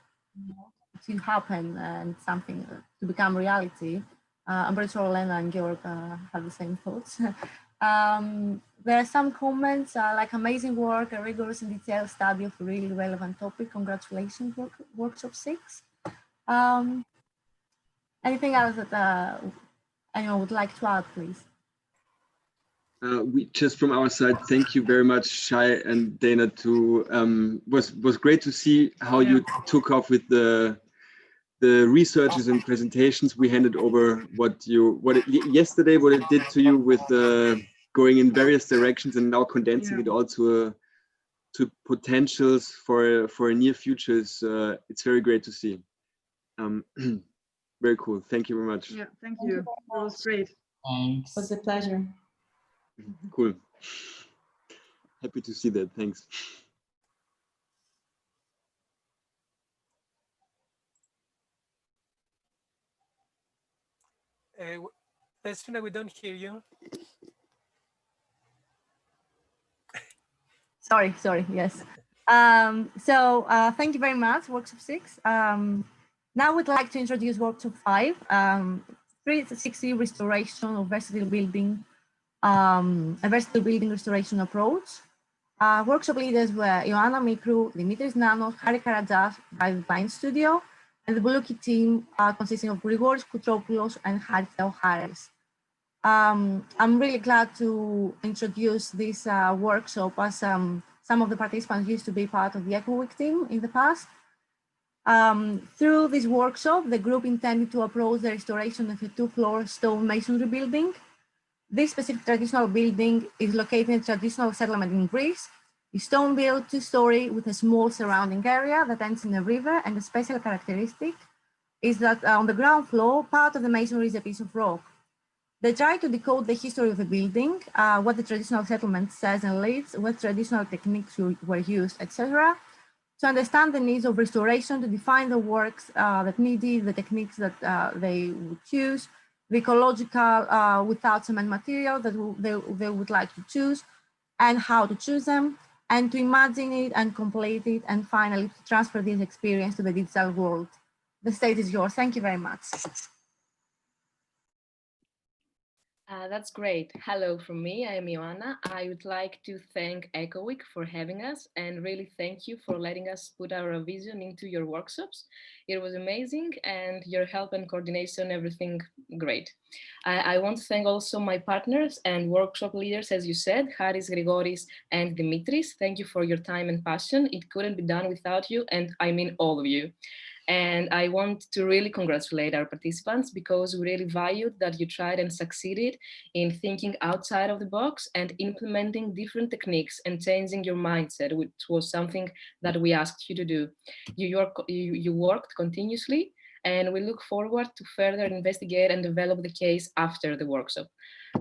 [SPEAKER 2] to happen and something to become reality. I'm pretty sure Elena and Georg have the same thoughts. There are some comments like amazing work, a rigorous and detailed study of a really relevant topic. Congratulations, workshop 6. Anything else that anyone would like to add, please?
[SPEAKER 10] We just from our side, thank you very much, Shai and Dana. Was great to see how you took off with the researches and presentations. We handed over yesterday what it did to you with going in various directions, and now condensing it all to potentials for a near future. It's very great to see. Very cool. Thank you very much.
[SPEAKER 16] Yeah, thank you. That was great.
[SPEAKER 5] Thanks.
[SPEAKER 15] It was a pleasure.
[SPEAKER 10] Cool. Happy to see that. Thanks.
[SPEAKER 1] Desfina, we don't hear you.
[SPEAKER 2] Sorry, yes. Thank you very much, workshop 6. Now we'd like to introduce workshop 5, 360 restoration of versatile building, a versatile building restoration approach. Workshop leaders were Ioanna Mikru, Dimitris Nanos, Harry Karajas by the Design Studio, and the Buluki team consisting of Grigoris Koutropoulos and Haris Theoharis. I'm really glad to introduce this workshop as some of the participants used to be part of the Ecoweek team in the past. Through this workshop, the group intended to approach the restoration of a 2-floor stone masonry building. This specific traditional building is located in a traditional settlement in Greece. It's stone-built 2-story with a small surrounding area that ends in a river, and a special characteristic is that on the ground floor, part of the masonry is a piece of rock. They try to decode the history of the building, what the traditional settlement says and leads, what traditional techniques were used, etc., to understand the needs of restoration, to define the works that needed, the techniques that they would choose, the ecological without cement material that they would like to choose, and how to choose them, and to imagine it and complete it, and finally to transfer this experience to the digital world. The stage is yours. Thank you very much.
[SPEAKER 17] That's great. Hello from me. I am Ioanna. I would like to thank Ecoweek for having us, and really thank you for letting us put our vision into your workshops. It was amazing, and your help and coordination, everything great. I want to thank also my partners and workshop leaders, as you said, Haris, Grigoris, and Dimitris. Thank you for your time and passion. It couldn't be done without you, and I mean all of you. And I want to really congratulate our participants, because we really valued that you tried and succeeded in thinking outside of the box and implementing different techniques and changing your mindset, which was something that we asked you to do. You worked continuously, and we look forward to further investigate and develop the case after the workshop.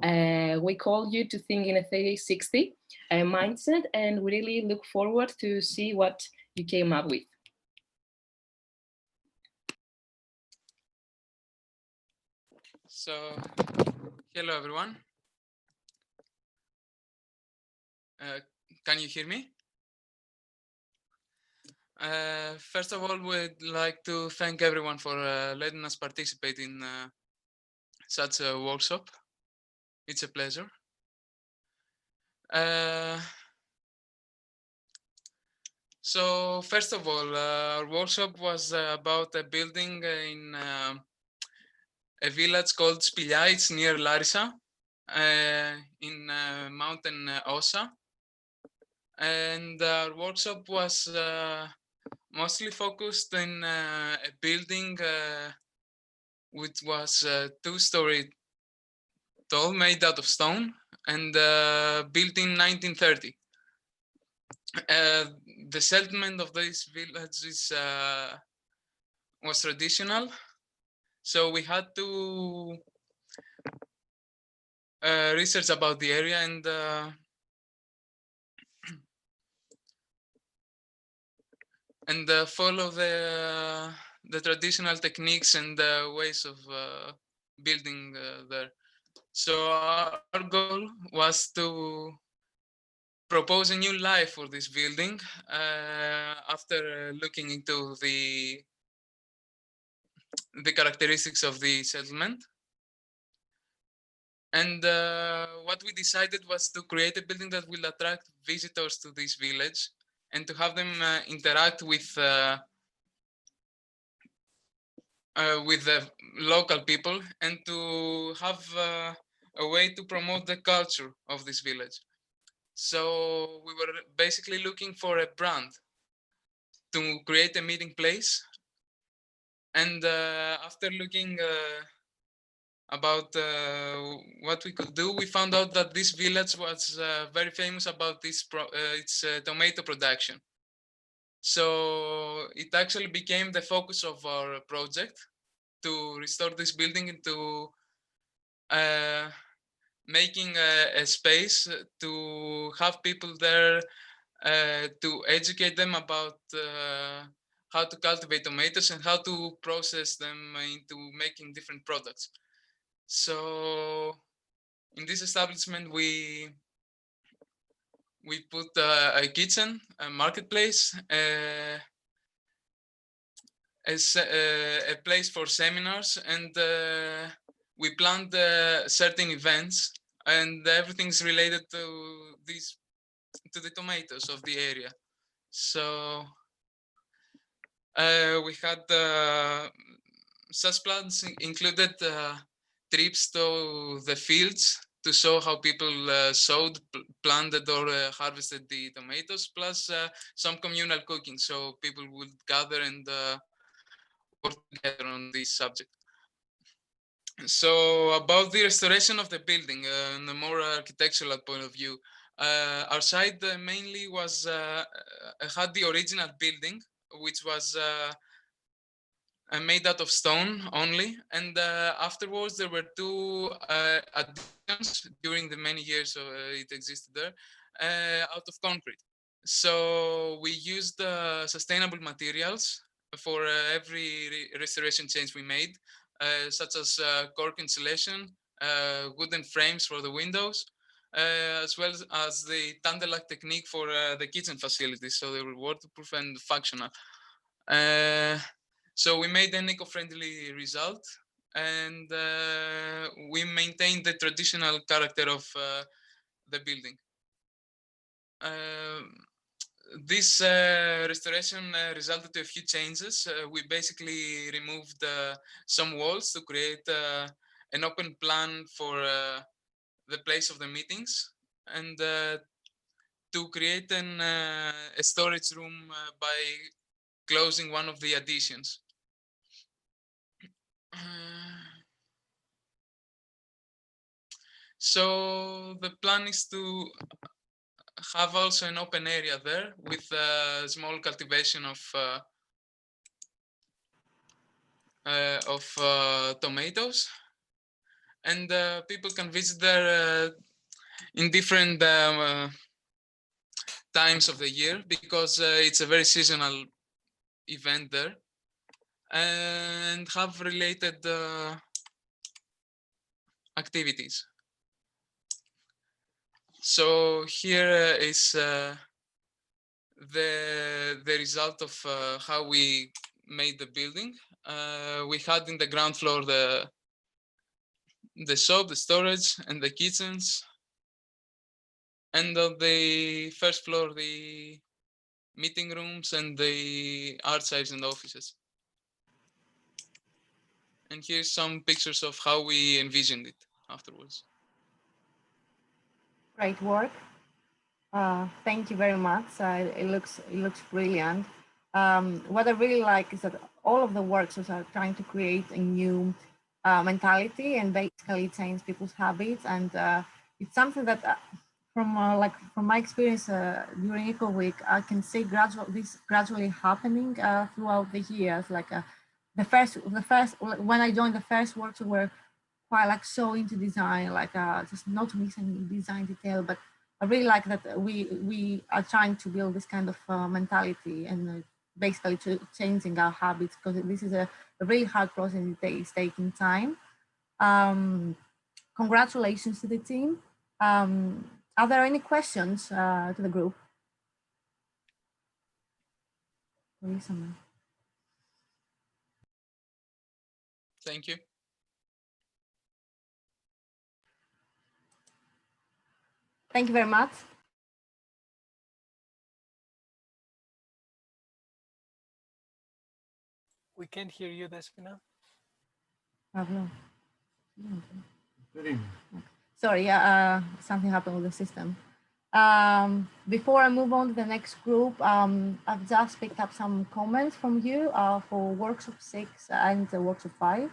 [SPEAKER 17] We call you to think in a 360 mindset, and we really look forward to see what you came up with.
[SPEAKER 18] So, hello everyone. Can you hear me? First of all, we'd like to thank everyone for letting us participate in such a workshop. It's a pleasure. So, first of all, our workshop was about a building in a village called Spilia. It's near Larissa, in mountain Ossa. And our workshop was mostly focused in a building which was 2-story tall, made out of stone, and built in 1930. The settlement of this village was traditional. So we had to research about the area and follow the traditional techniques and ways of building there. So our goal was to propose a new life for this building after looking into the characteristics of the settlement. And what we decided was to create a building that will attract visitors to this village and to have them interact with the local people, and to have a way to promote the culture of this village. So we were basically looking for a brand to create a meeting place. And after looking about what we could do, we found out that this village was very famous about its tomato production. So it actually became the focus of our project to restore this building into making a space to have people there, to educate them about how to cultivate tomatoes and how to process them into making different products. So in this establishment, we we put a kitchen, a marketplace, a place for seminars, and we planned certain events, and everything's related to the tomatoes of the area. So we had such plans included trips to the fields to show how people sowed, planted, or harvested the tomatoes, plus some communal cooking, so people would gather and work together on this subject. So about the restoration of the building, in a more architectural point of view, our site mainly was had the original building, which was made out of stone only, and afterwards there were two additions during the many years it existed there, out of concrete. So we used sustainable materials for every restoration change we made, such as cork insulation, wooden frames for the windows, as well as the Tandelak technique for the kitchen facilities, so they were waterproof and functional. So we made an eco-friendly result, and we maintained the traditional character of the building. This restoration resulted in a few changes. We basically removed some walls to create an open plan for the place of the meetings, and to create a storage room by closing one of the additions. So the plan is to have also an open area there with a small cultivation of tomatoes, and people can visit there in different times of the year, because it's a very seasonal event there, and have related activities. So here is the result of how we made the building. We had in the ground floor the shop, the storage, and the kitchens, and on the first floor the meeting rooms and the archives and offices. And here's some pictures of how we envisioned it afterwards.
[SPEAKER 2] Great work. Thank you very much. It looks brilliant. What I really like is that all of the workshops are trying to create a new mentality and basically change people's habits. And it's something that, from my experience during Ecoweek, I can see this gradually happening throughout the years. Like the first when I joined, the first workshop were quite so into design, just not missing design detail, but I really like that we are trying to build this kind of mentality and basically changing our habits, because this is a really hard process. It's taking time. Congratulations to the team. Are there any questions to the group?
[SPEAKER 18] Thank you.
[SPEAKER 2] Thank you very much.
[SPEAKER 1] We can't hear you, Despina.
[SPEAKER 2] Sorry, something happened with the system. Before I move on to the next group, I've just picked up some comments from you for workshop 6 and workshop 5.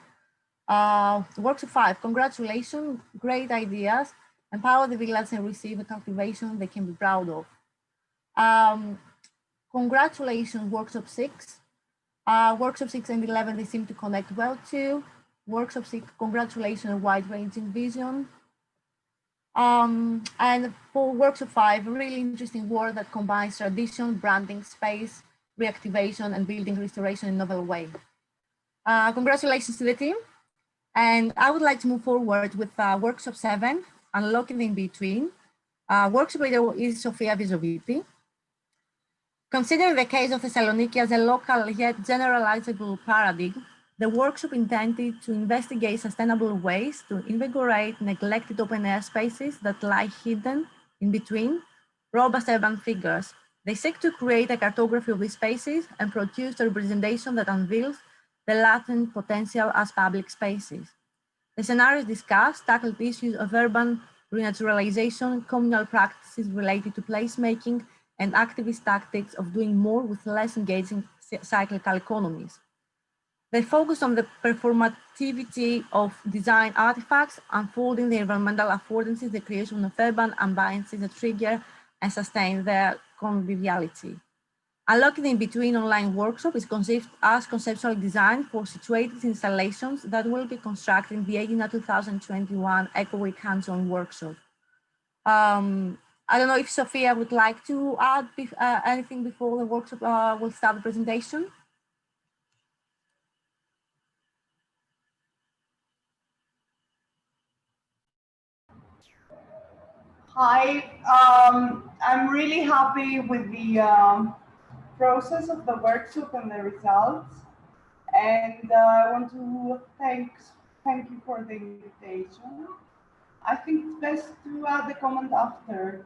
[SPEAKER 2] Workshop 5, congratulations, great ideas, empower the village and receive a cultivation they can be proud of. Congratulations, workshop 6. Workshop 6 and 11, they seem to connect well too. Workshop 6, congratulations, wide-ranging vision. And for workshop 5, a really interesting work that combines tradition, branding, space, reactivation, and building restoration in a novel way. Congratulations to the team. And I would like to move forward with workshop 7, unlocking the in-between. Workshop leader is Sofia Vizoviti. Considering the case of Thessaloniki as a local yet generalizable paradigm, the workshop intended to investigate sustainable ways to invigorate neglected open-air spaces that lie hidden in between robust urban figures. They seek to create a cartography of these spaces and produce a representation that unveils the latent potential as public spaces. The scenarios discussed tackled issues of urban renaturalization, communal practices related to placemaking, and activist tactics of doing more with less engaging cyclical economies. They focus on the performativity of design artifacts, unfolding the environmental affordances, the creation of urban ambiances that trigger and sustain their conviviality. Unlocking the in-between online workshop is conceived as conceptual design for situated installations that will be constructed in the EGINA 2021 Ecoweek hands-on workshop. I don't know if Sophia would like to add anything before the workshop will start the presentation.
[SPEAKER 19] Hi, I'm really happy with the process of the workshop and the results. And I want to thank you for the invitation. I think it's best to add a comment after.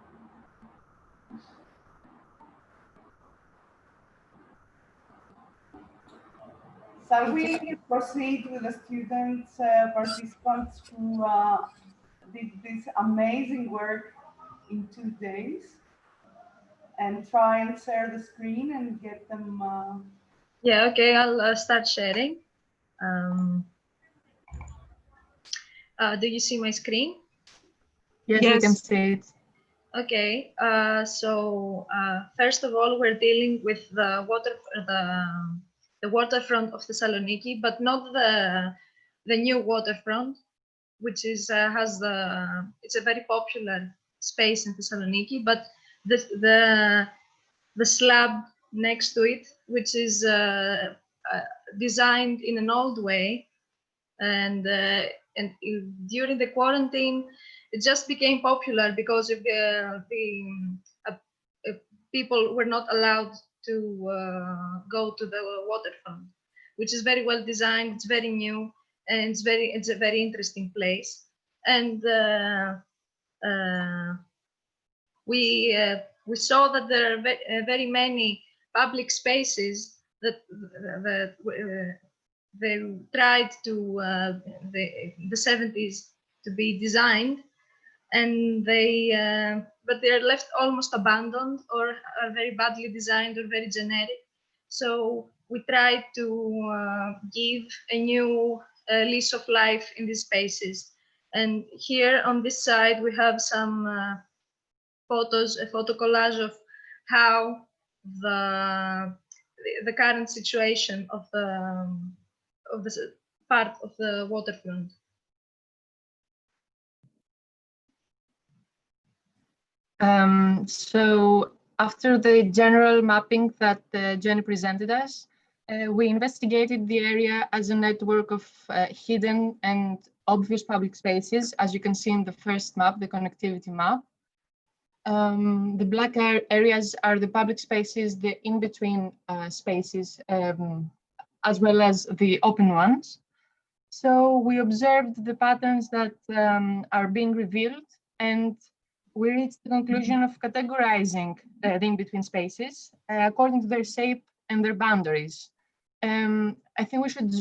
[SPEAKER 19] So we proceed with the students, participants who did this amazing work in 2 days, and try and share the screen and get them.
[SPEAKER 20] Yeah, okay, I'll start sharing. Do you see my screen?
[SPEAKER 21] Yes, we can see it.
[SPEAKER 20] Okay, so first of all, we're dealing with the waterfront of Thessaloniki, but not the new waterfront, which is it's a very popular space in Thessaloniki, but the slab next to it, which is designed in an old way, and during the quarantine, it just became popular because of people were not allowed to go to the waterfront, which is very well designed. It's very new, and it's a very interesting place. And we saw that there are very many public spaces that they tried to the 70s to be designed, and but they're left almost abandoned or are very badly designed or very generic. So we tried to give a new lease of life in these spaces. And here on this side, we have some photos, a photo collage of how the current situation of the part of the waterfront.
[SPEAKER 21] So after the general mapping that Jenny presented us, we investigated the area as a network of hidden and obvious public spaces, as you can see in the first map, the connectivity map. The black areas are the public spaces, the in-between spaces, as well as the open ones. So we observed the patterns that are being revealed, and we reached the conclusion of categorizing the in-between spaces according to their shape and their boundaries. I think we should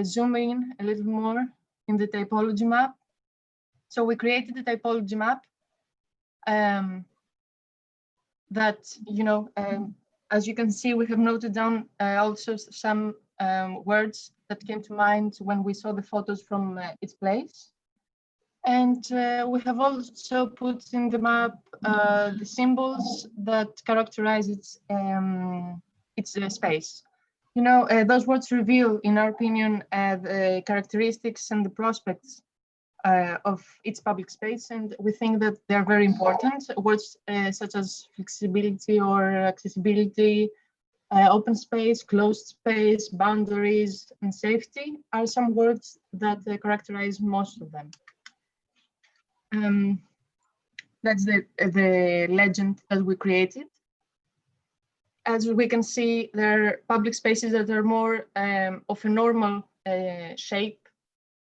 [SPEAKER 21] zoom in a little more in the typology map. So we created the typology map that, as you can see, we have noted down also some words that came to mind when we saw the photos from its place. And we have also put in the map the symbols that characterize its space. Those words reveal, in our opinion, the characteristics and the prospects of its public space, and we think that they're very important. Words such as flexibility or accessibility, open space, closed space, boundaries, and safety are some words that characterize most of them. That's the legend that we created. As we can see, there are public spaces that are more of a normal shape,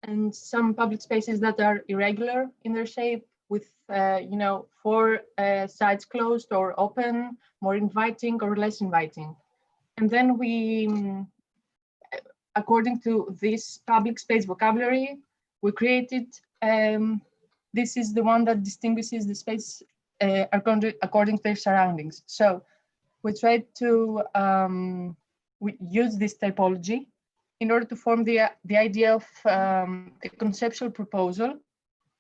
[SPEAKER 21] and some public spaces that are irregular in their shape, with 4 sides closed or open, more inviting or less inviting. And then we, according to this public space vocabulary, we created, this is the one that distinguishes the space according to their surroundings. So we tried to we use this typology in order to form the idea of a conceptual proposal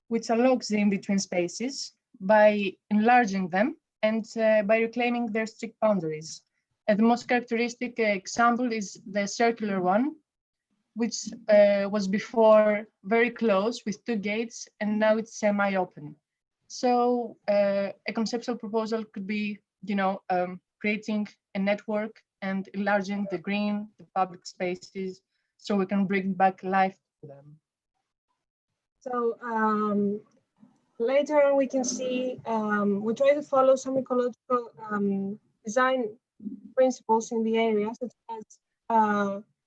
[SPEAKER 21] which allows the in-between spaces by enlarging them and by reclaiming their strict boundaries. And the most characteristic example is the circular one, which was before very close with 2 gates, and now it's semi-open. So a conceptual proposal could be, creating a network and enlarging the green, the public spaces, so we can bring back life to them.
[SPEAKER 8] So later on, we can see we try to follow some ecological design principles in the area, such as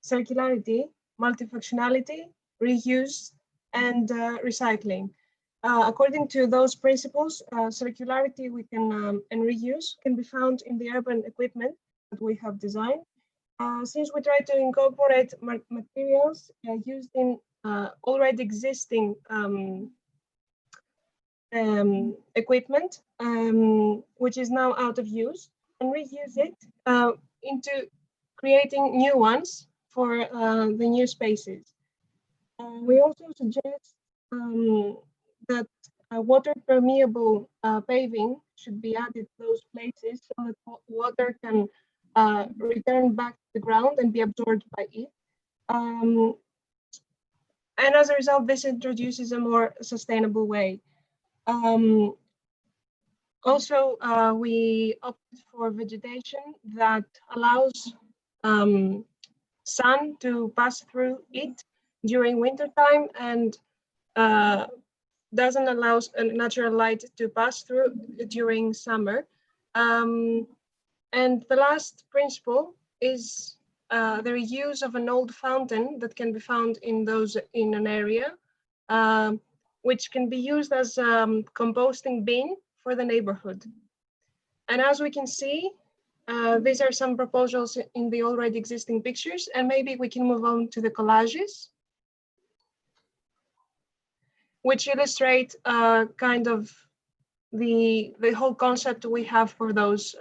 [SPEAKER 8] circularity, multifunctionality, reuse, and recycling. According to those principles, circularity and reuse can be found in the urban equipment that we have designed. Since we try to incorporate materials used in already existing equipment, which is now out of use, and reuse it into creating new ones for the new spaces. We also suggest that water permeable paving should be added to those places so that water can return back to the ground and be absorbed by it. And as a result, this introduces a more sustainable way. Also, we opted for vegetation that allows sun to pass through it during wintertime and doesn't allow natural light to pass through during summer. And the last principle is the reuse of an old fountain that can be found in an area, which can be used as a composting bin for the neighborhood. And as we can see, these are some proposals in the already existing pictures, and maybe we can move on to the collages, which illustrate kind of the whole concept we have for those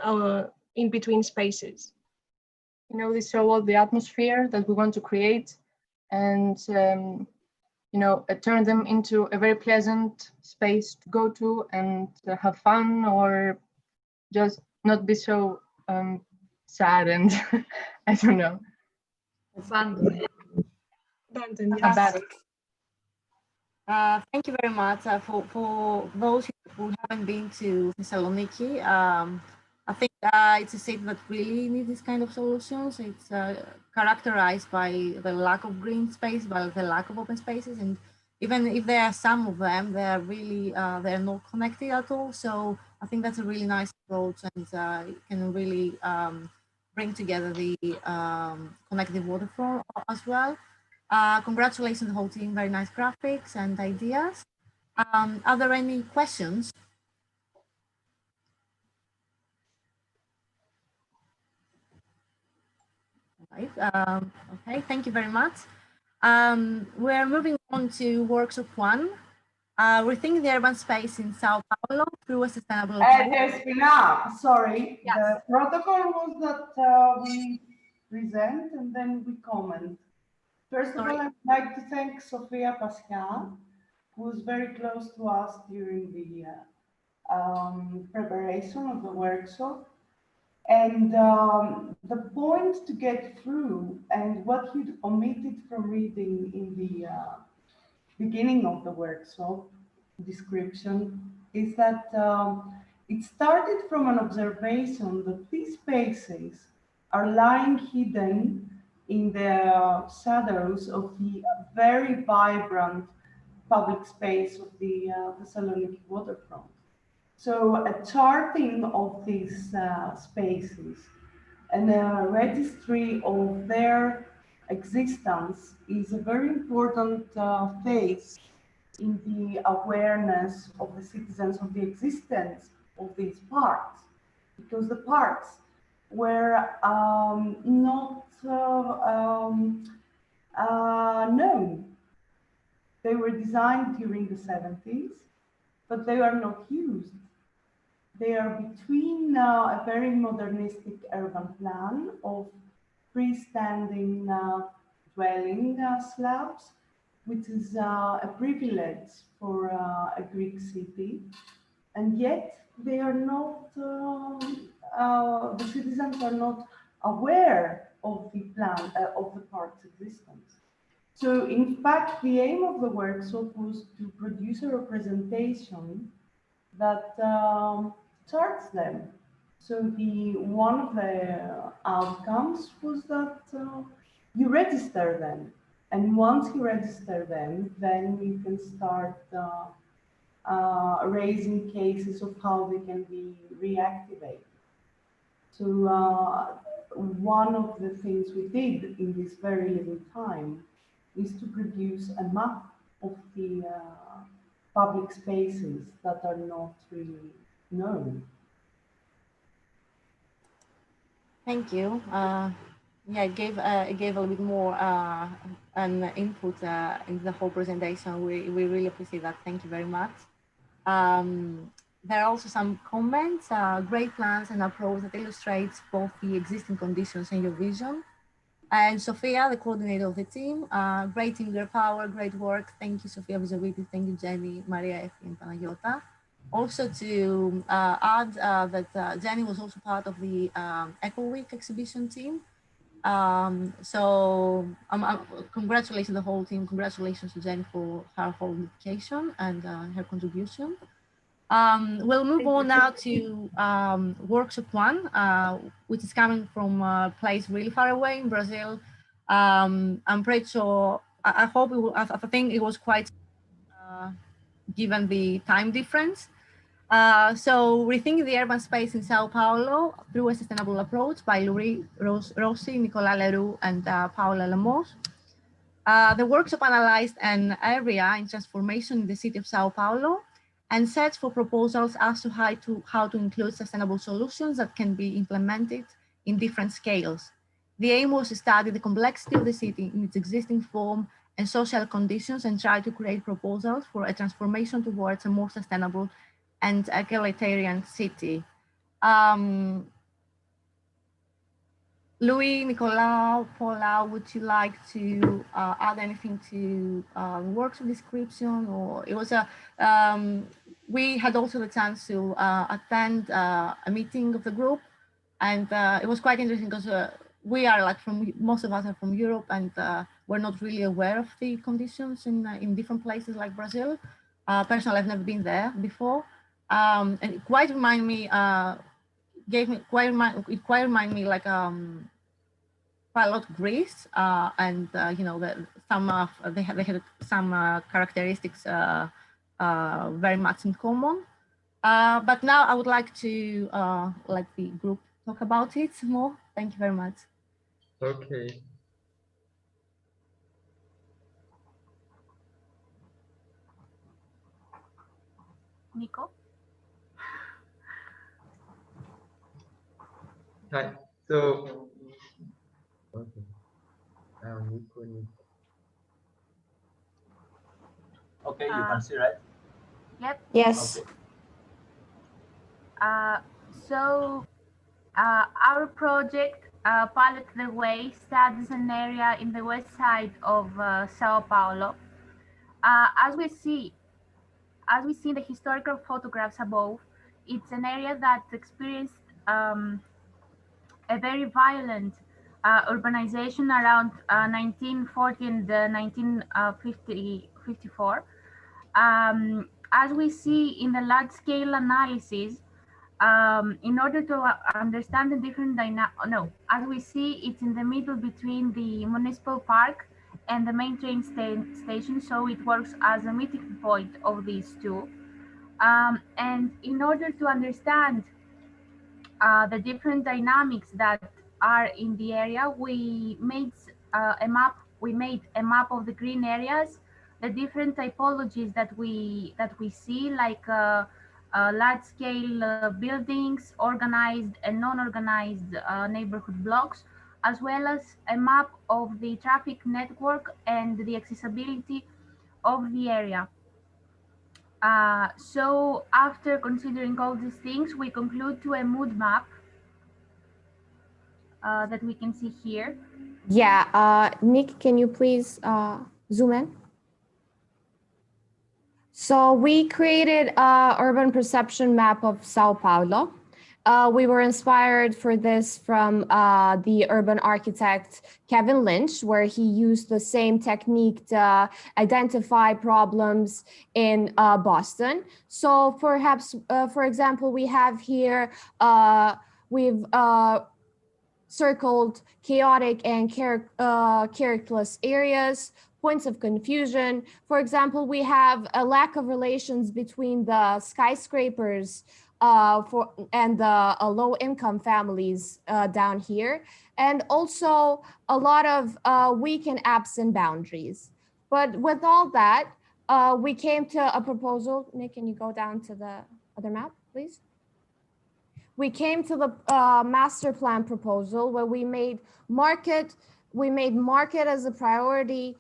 [SPEAKER 8] in-between spaces.
[SPEAKER 21] They show all the atmosphere that we want to create and, turn them into a very pleasant space to go to and have fun, or just not be so sad and I don't know.
[SPEAKER 8] Abandoned.
[SPEAKER 2] Yes. Thank you very much for those who haven't been to Thessaloniki. I think it's a city that really needs this kind of solutions. It's characterized by the lack of green space, by the lack of open spaces, and even if there are some of them, they're really they're not connected at all. So I think that's a really nice approach, and it can really bring together the connected waterfront as well. Congratulations, the whole team. Very nice graphics and ideas. Are there any questions? Right. Okay, thank you very much. We're moving on to workshop 1. Rethinking the urban space in Sao Paulo through a sustainable approach.
[SPEAKER 19] Despina, sorry.
[SPEAKER 2] Yes.
[SPEAKER 19] The protocol was that we present and then we comment. First of all, I'd like to thank Sofia Pascal, who was very close to us during the preparation of the workshop. And the point to get through, and what you omitted from reading in the beginning of the workshop description, is that it started from an observation that these spaces are lying hidden in the shadows of the very vibrant public space of the Thessaloniki waterfront. So a charting of these spaces and a registry of their existence is a very important phase in the awareness of the citizens of the existence of these parks, because the parks were not known. They were designed during the 70s, but they are not used. They are between a very modernistic urban plan of freestanding dwelling slabs, which is a privilege for a Greek city, and yet they are not, the citizens are not aware of the plan, of the park's existence. So in fact, the aim of the workshop was to produce a representation that charts them. So one of the outcomes was that you register them. And once you register them, then you can start raising cases of how they can be reactivated. So one of the things we did in this very little time is to produce a map of the public spaces that are not really known.
[SPEAKER 2] Thank you. Yeah, it gave a little bit more an input in the whole presentation. We really appreciate that. Thank you very much. There are also some comments, great plans and approach that illustrates both the existing conditions and your vision. And Sophia, the coordinator of the team, great team, your power, great work. Thank you, Sophia Vizoviti. Thank you, Jenny, Maria, Efi, and Panagiotta. Also to add that Jenny was also part of the Ecoweek exhibition team. So congratulations to the whole team. Congratulations to Jenny for her whole dedication and her contribution. We'll move on now to workshop 1, which is coming from a place really far away in Brazil. I'm pretty sure, I hope it will, I think it was quite given the time difference. So rethinking the urban space in Sao Paulo through a sustainable approach by Rossi, Nicolas Leroux, and Paola Lemos. The workshop analyzed an area in transformation in the city of Sao Paulo and searched for proposals as to how to include sustainable solutions that can be implemented in different scales. The aim was to study the complexity of the city in its existing form and social conditions and try to create proposals for a transformation towards a more sustainable and egalitarian city. Louis, Nicolau, Paula, would you like to add anything to the workshop description? Or it was we had also the chance to attend a meeting of the group, and it was quite interesting because we are like most of us are from Europe, and we're not really aware of the conditions in different places like Brazil. Personally, I've never been there before, and it quite remind me, quite remind me like quite a lot of Greece, and you know, they had some characteristics very much in common. But now I would like to let the group talk about it more. Thank you very much.
[SPEAKER 3] Okay.
[SPEAKER 22] Nico?
[SPEAKER 3] Hi. So, okay. Nico.
[SPEAKER 23] Okay, you can see, right?
[SPEAKER 22] Yep.
[SPEAKER 15] Yes.
[SPEAKER 23] Okay.
[SPEAKER 22] So our project, Pilot the Way, studies an area in the west side of Sao Paulo. As we see in the historical photographs above, it's an area that experienced a very violent urbanization around 1940 and 1954. As we see in the large-scale analysis, in order to understand the different as we see, it's in the middle between the municipal park and the main train station, so it works as a meeting point of these two. And in order to understand the different dynamics that are in the area, we made a map. We made a map of the green areas, the different typologies that we see, like large-scale buildings, organized and non-organized neighborhood blocks, as well as a map of the traffic network and the accessibility of the area. So after considering all these things, we conclude to a mood map that we can see here.
[SPEAKER 6] Yeah, Nick, can you please zoom in? So we created a urban perception map of Sao Paulo. We were inspired for this from the urban architect Kevin Lynch, where he used the same technique to identify problems in Boston. So perhaps, for example, we have here, we've circled chaotic and characterless areas, points of confusion. For example, we have a lack of relations between the skyscrapers and the low-income families down here, and also a lot of weak and absent boundaries. But with all that, we came to a proposal. Nick, can you go down to the other map, please? We came to the master plan proposal where we made market as a priority,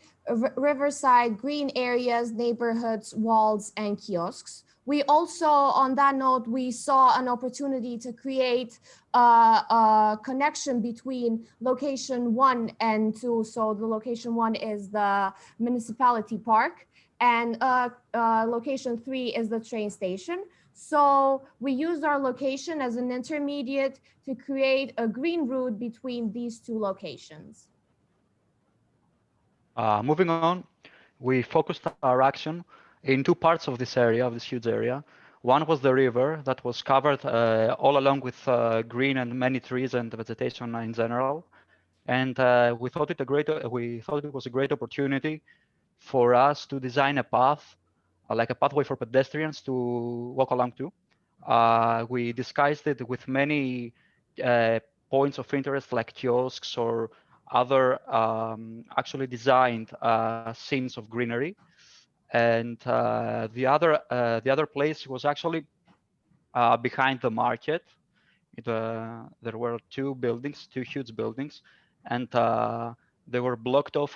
[SPEAKER 6] riverside, green areas, neighborhoods, walls, and kiosks. We also, on that note, we saw an opportunity to create a connection between location 1 and 2. So the location 1 is the municipality park, and location 3 is the train station. So we used our location as an intermediate to create a green route between these two locations.
[SPEAKER 7] Moving on, we focused our action in two parts of this area, of this huge area. One was the river that was covered all along with green and many trees and vegetation in general. And we thought it was a great opportunity for us to design a path, like a pathway for pedestrians to walk along to. We disguised it with many points of interest like kiosks or other actually designed scenes of greenery. And the other place was actually behind the market. There were two huge buildings, and they were blocked off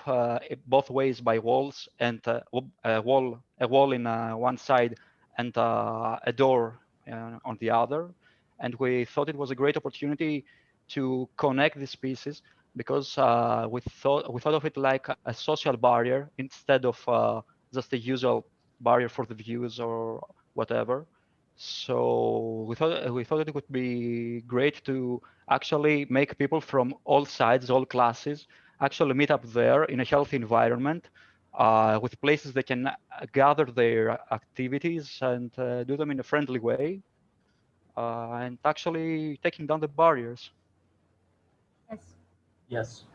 [SPEAKER 7] both ways by walls, and a wall in one side and a door on the other. And we thought it was a great opportunity to connect these pieces because we thought of it like a social barrier instead of just the usual barrier for the views or whatever. So we thought it would be great to actually make people from all sides, all classes, actually meet up there in a healthy environment with places they can gather their activities and do them in a friendly way, and actually taking down the barriers.
[SPEAKER 22] Yes.
[SPEAKER 23] Yes.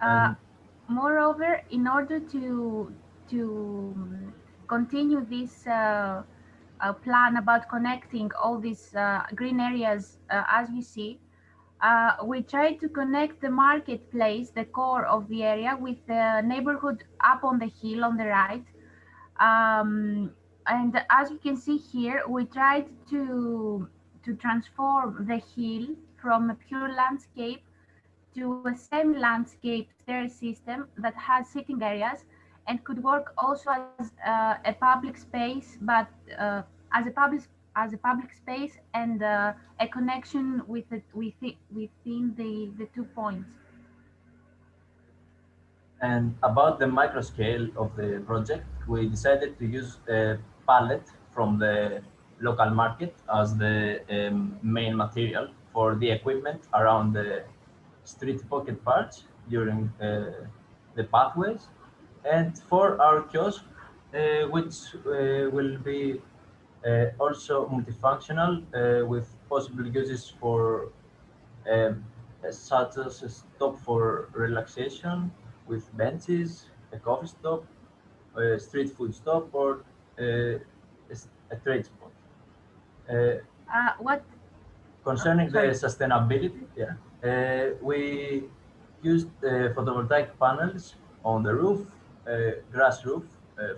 [SPEAKER 22] Moreover, in order to continue this plan about connecting all these green areas, as you see, we try to connect the marketplace, the core of the area, with the neighborhood up on the hill on the right. And as you can see here, we tried to transform the hill from a pure landscape to a semi-landscape stair system that has sitting areas and could work also as a public space, but as a public space and a connection within the 2 points.
[SPEAKER 23] And about the micro scale of the project, we decided to use a pallet from the local market as the main material for the equipment around the street pocket parts during the pathways. And for our kiosk, which will be also multifunctional with possible uses for such as a stop for relaxation with benches, a coffee stop, a street food stop, or a trade spot.
[SPEAKER 22] What?
[SPEAKER 23] Concerning the
[SPEAKER 22] Sorry.
[SPEAKER 23] sustainability, we used photovoltaic panels on the roof, grass roof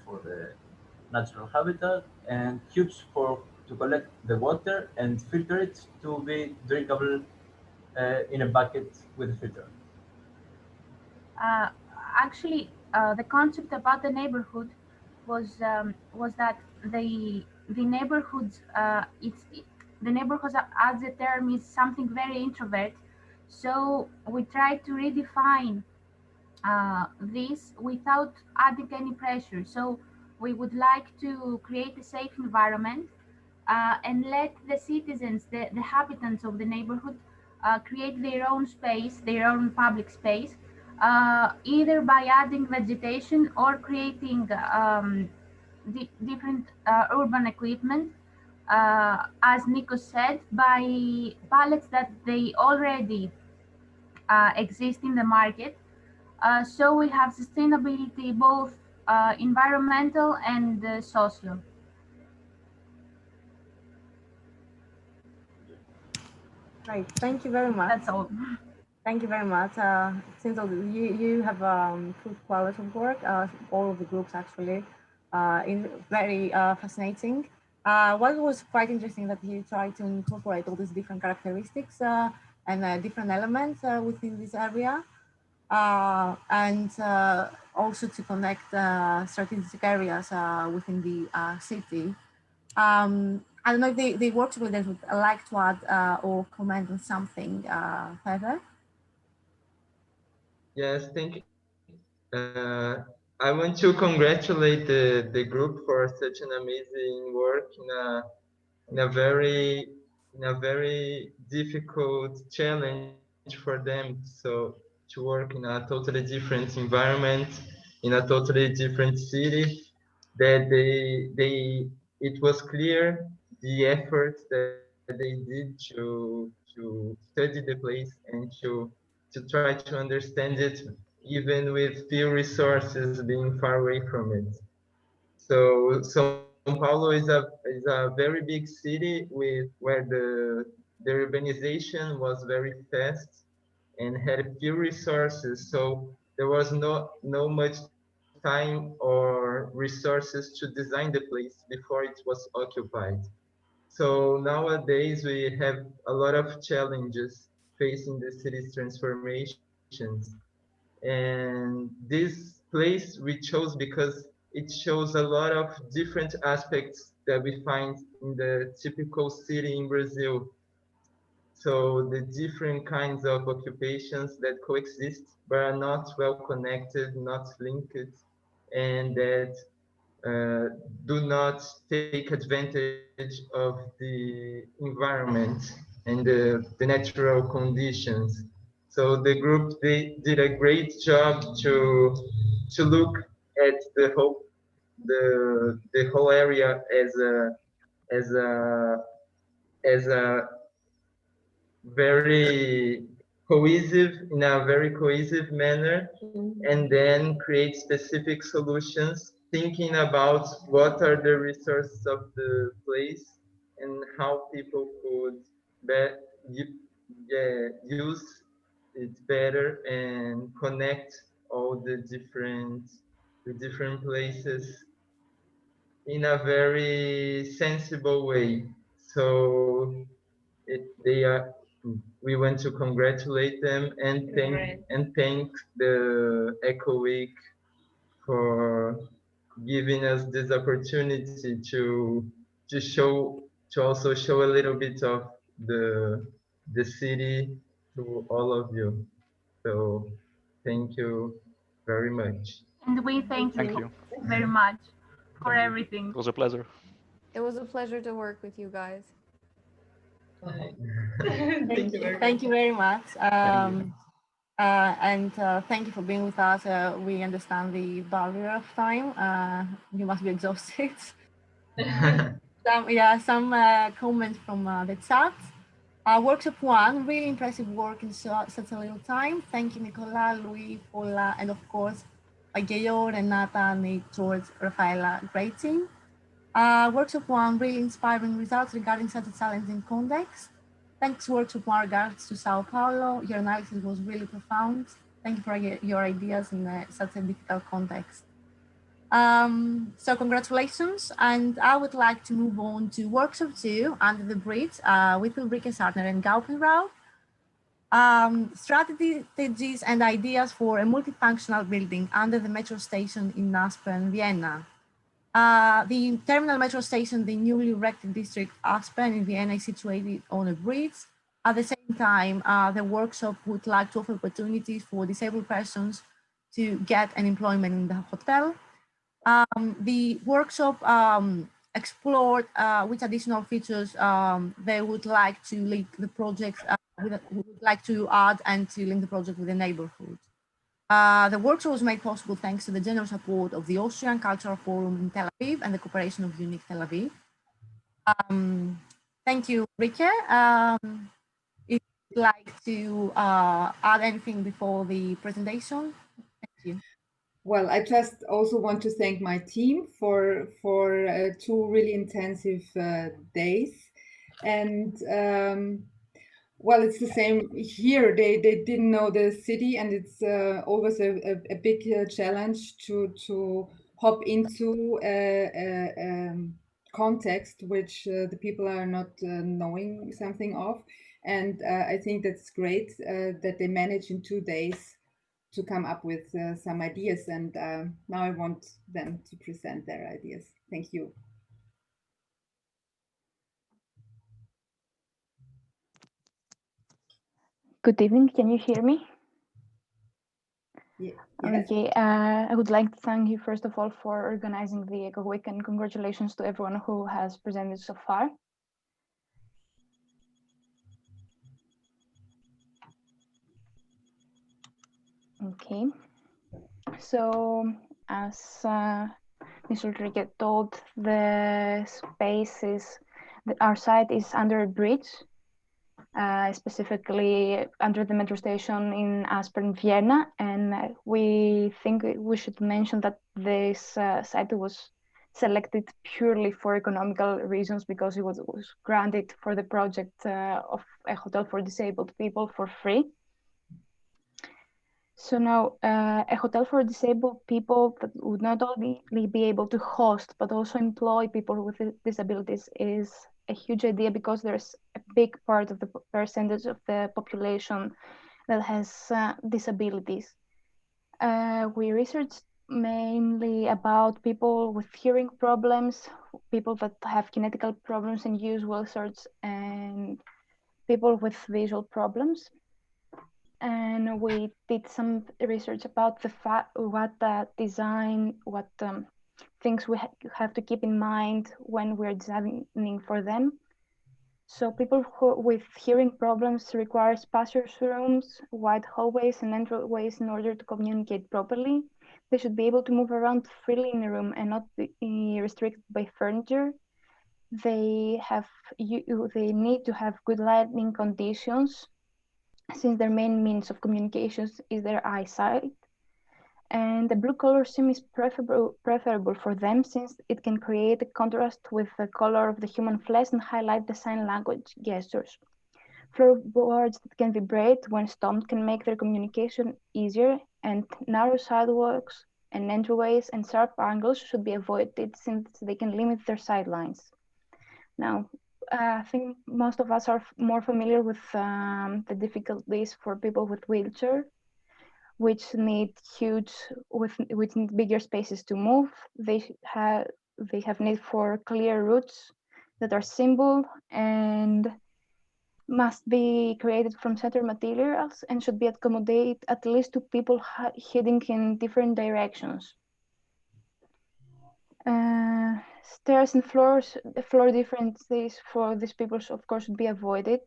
[SPEAKER 23] for the natural habitat, and tubes to collect the water and filter it to be drinkable in a bucket with a filter.
[SPEAKER 22] Actually, the concept about the neighborhood was that the neighborhoods the neighborhoods, as the term is something very introvert. So we try to redefine this without adding any pressure. So we would like to create a safe environment and let the citizens, the habitants of the neighborhood, create their own space, their own public space, either by adding vegetation or creating different urban equipment, as Nico said, by pallets that they already exist in the market. So we have sustainability, both environmental and social.
[SPEAKER 2] Right. Thank you very much.
[SPEAKER 22] That's all.
[SPEAKER 2] Thank you very much. Since you have put quality of work, all of the groups actually, in very fascinating. What was quite interesting that you tried to incorporate all these different characteristics and different elements within this area, and also to connect strategic areas within the city. I don't know if the workshop leaders would like to add or comment on something further.
[SPEAKER 3] Yes, thank you. I want to congratulate the group for such an amazing work in a very difficult challenge for them. So to work in a totally different environment, in a totally different city, that it was clear the effort that they did to study the place and to try to understand it, even with few resources being far away from it. So São Paulo is a very big city with where the urbanization was very fast and had few resources. So there was no much time or resources to design the place before it was occupied. So nowadays we have a lot of challenges facing the city's transformations. And this place we chose because it shows a lot of different aspects that we find in the typical city in Brazil. So the different kinds of occupations that coexist but are not well connected, not linked, and that do not take advantage of the environment and the natural conditions. So the group, they did a great job to look at the whole area as a as a very cohesive in a very cohesive manner, and then create specific solutions thinking about what are the resources of the place and how people could use it better and connect all the different places in a very sensible way. So they are. We want to congratulate them and thank the Ecoweek for giving us this opportunity to also show a little bit of the city to all of you. So thank you very much.
[SPEAKER 22] And we thank you very much for everything.
[SPEAKER 7] It was a pleasure.
[SPEAKER 9] It was a pleasure to work with you guys.
[SPEAKER 2] Thank you very much. And thank you for being with us. We understand the barrier of time. You must be exhausted. Some comments from the chat. Workshop 1, really impressive work in such a little time. Thank you, Nicola, Louis, Paula, and of course, Gayo, Renata, Nick, George, Rafaela. Great team. Workshop 1, really inspiring results regarding such a challenging context. Thanks Workshop 1 regards to Sao Paulo. Your analysis was really profound. Thank you for your ideas in such a difficult context. So congratulations, and I would like to move on to Workshop 2, Under the Bridge, with Ulrike Sartner and Gaupenrau. Strategies and ideas for a multifunctional building under the metro station in Aspen, Vienna. The terminal metro station, the newly erected district Aspen in Vienna, is situated on a bridge. At the same time, the workshop would like to offer opportunities for disabled persons to get an employment in the hotel. The workshop explored which additional features they would like to link the projects, would like to add and to link the project with the neighborhood. The workshop was made possible thanks to the generous support of the Austrian Cultural Forum in Tel Aviv and the cooperation of Unique Tel Aviv. Thank you, Rike. If you'd like to add anything before the presentation, thank you.
[SPEAKER 4] Well, I just also want to thank my team for 2 really intensive days, and well, it's the same here. They didn't know the city, and it's always a big challenge to hop into a context which the people are not knowing something of, and I think that's great that they manage in 2 days to come up with some ideas, and now I want them to present their ideas. Thank you.
[SPEAKER 11] Good evening, can you hear me?
[SPEAKER 4] Yeah.
[SPEAKER 11] Okay, I would like to thank you first of all for organizing the Ecoweek, and congratulations to everyone who has presented so far. Okay, so as Ms. Ulrike told, the space is, our site is under a bridge, specifically under the metro station in Aspen, Vienna, and we think we should mention that this site was selected purely for economical reasons because it was granted for the project of a hotel for disabled people for free. So now, a hotel for disabled people that would not only be able to host, but also employ people with disabilities is a huge idea because there's a big part of the percentage of the population that has disabilities. We researched mainly about people with hearing problems, people that have kinetical problems and use wheelchairs, and people with visual problems. And we did some research about what design, what things we have to keep in mind when we're designing for them. So people with hearing problems require spacious rooms, wide hallways and entryways in order to communicate properly. They should be able to move around freely in a room and not be restricted by furniture. They need to have good lighting conditions, since their main means of communications is their eyesight. And the blue color scheme is preferable for them since it can create a contrast with the color of the human flesh and highlight the sign language gestures. Floorboards that can vibrate when stomped can make their communication easier, and narrow sidewalks and entryways and sharp angles should be avoided since they can limit their sightlines. Now, I think most of us are more familiar with the difficulties for people with wheelchair, which need bigger spaces to move. They have need for clear routes that are simple and must be created from certain materials and should be accommodate at least 2 people heading in different directions. Stairs and floor differences for these people, of course, should be avoided.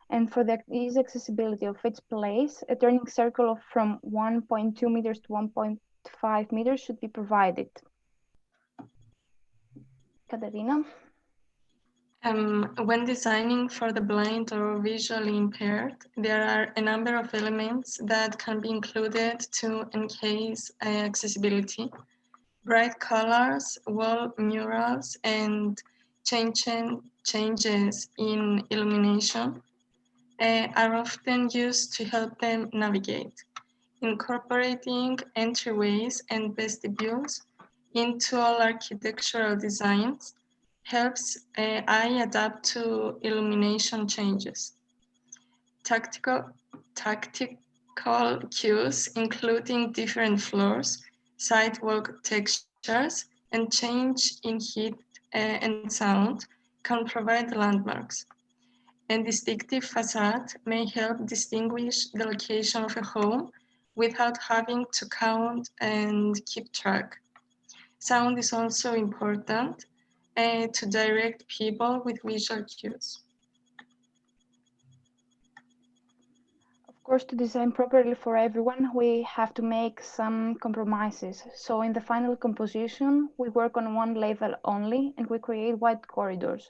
[SPEAKER 11] And for the easy accessibility of each place, a turning circle from 1.2 meters to 1.5 meters should be provided. Katerina?
[SPEAKER 13] When designing for the blind or visually impaired, there are a number of elements that can be included to enhance accessibility. Bright colors, wall murals, and changes in illumination are often used to help them navigate. Incorporating entryways and vestibules into all architectural designs helps eye adapt to illumination changes. Tactical cues, including different floors, sidewalk textures, and change in heat and sound, can provide landmarks. And distinctive facade may help distinguish the location of a home without having to count and keep track. Sound is also important to direct people with visual cues.
[SPEAKER 11] Of course, to design properly for everyone, we have to make some compromises. So in the final composition, we work on one level only and we create wide corridors.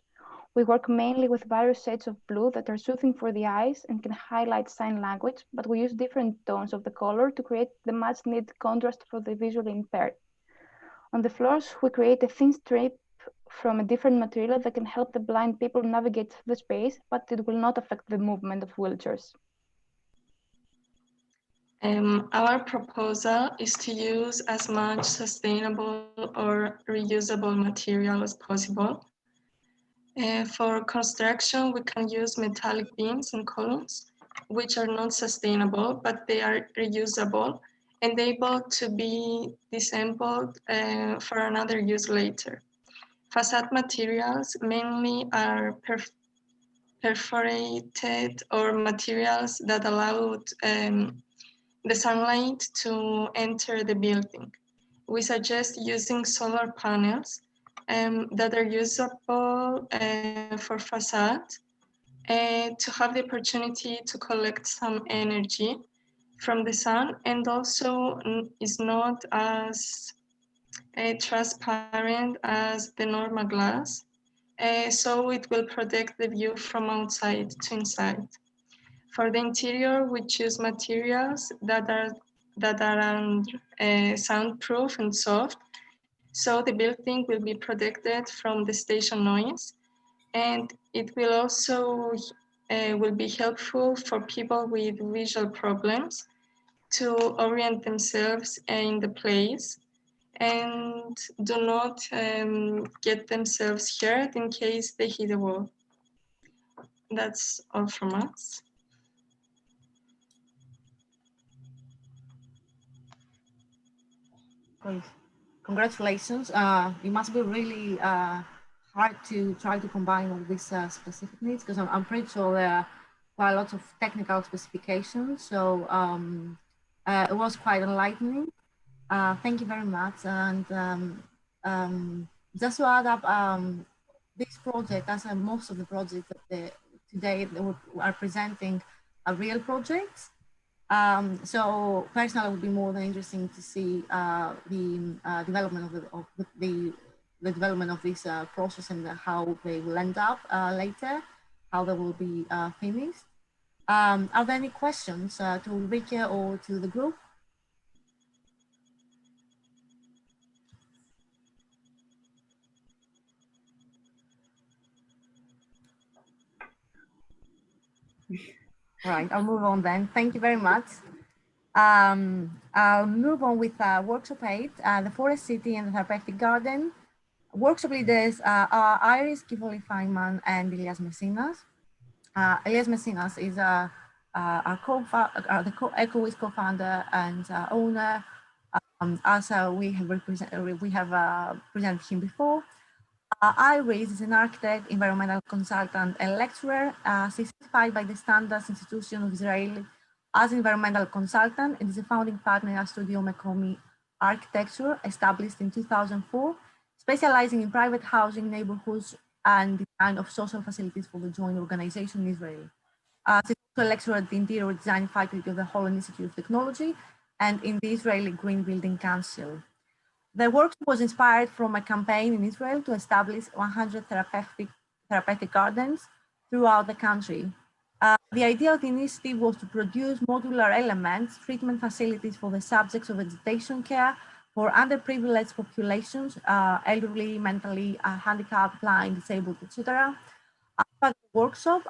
[SPEAKER 11] We work mainly with various shades of blue that are soothing for the eyes and can highlight sign language, but we use different tones of the color to create the much needed contrast for the visually impaired. On the floors, we create a thin strip from a different material that can help the blind people navigate the space, but it will not affect the movement of wheelchairs.
[SPEAKER 13] Our proposal is to use as much sustainable or reusable material as possible. For construction, we can use metallic beams and columns, which are not sustainable, but they are reusable and able to be disassembled for another use later. Facade materials mainly are perforated or materials that allow the sunlight to enter the building. We suggest using solar panels that are usable for facade to have the opportunity to collect some energy from the sun and also is not as transparent as the normal glass. So it will protect the view from outside to inside. For the interior, we choose materials that are soundproof and soft, so the building will be protected from the station noise, and it will also will be helpful for people with visual problems to orient themselves in the place and do not get themselves hurt in case they hit a wall. That's all from us.
[SPEAKER 2] Great. Congratulations. It must be really hard to try to combine all these specific needs, because I'm pretty sure there are quite a lot of technical specifications. So it was quite enlightening. Thank you very much. And just to add up, this project, as most of the projects that today we are presenting, are real projects. So personally, it would be more than interesting to see the development of the development of this process and how they will end up later, how they will be finished. Are there any questions to Ulrike or to the group? All right, I'll move on then. Thank you very much. I'll move on with workshop 8, the Forest City and the Therapeutic Garden. Workshop leaders are Iris Kivoli Feynman and Elias Messinas. Elias Messinas is the Ecoweek co-founder and owner. As we have presented him before. Iris is an architect, environmental consultant, and lecturer. She's certified by the Standards Institution of Israel as environmental consultant and is a founding partner at Studio Mekomi Architecture, established in 2004, specializing in private housing, neighborhoods, and design of social facilities for the joint organization in Israel. She's also a lecturer at the Interior Design Faculty of the Holland Institute of Technology and in the Israeli Green Building Council. The work was inspired from a campaign in Israel to establish 100 therapeutic gardens throughout the country. The idea of the initiative was to produce modular elements, treatment facilities for the subjects of vegetation care for underprivileged populations, elderly, mentally handicapped, blind, disabled, etc. After the workshop,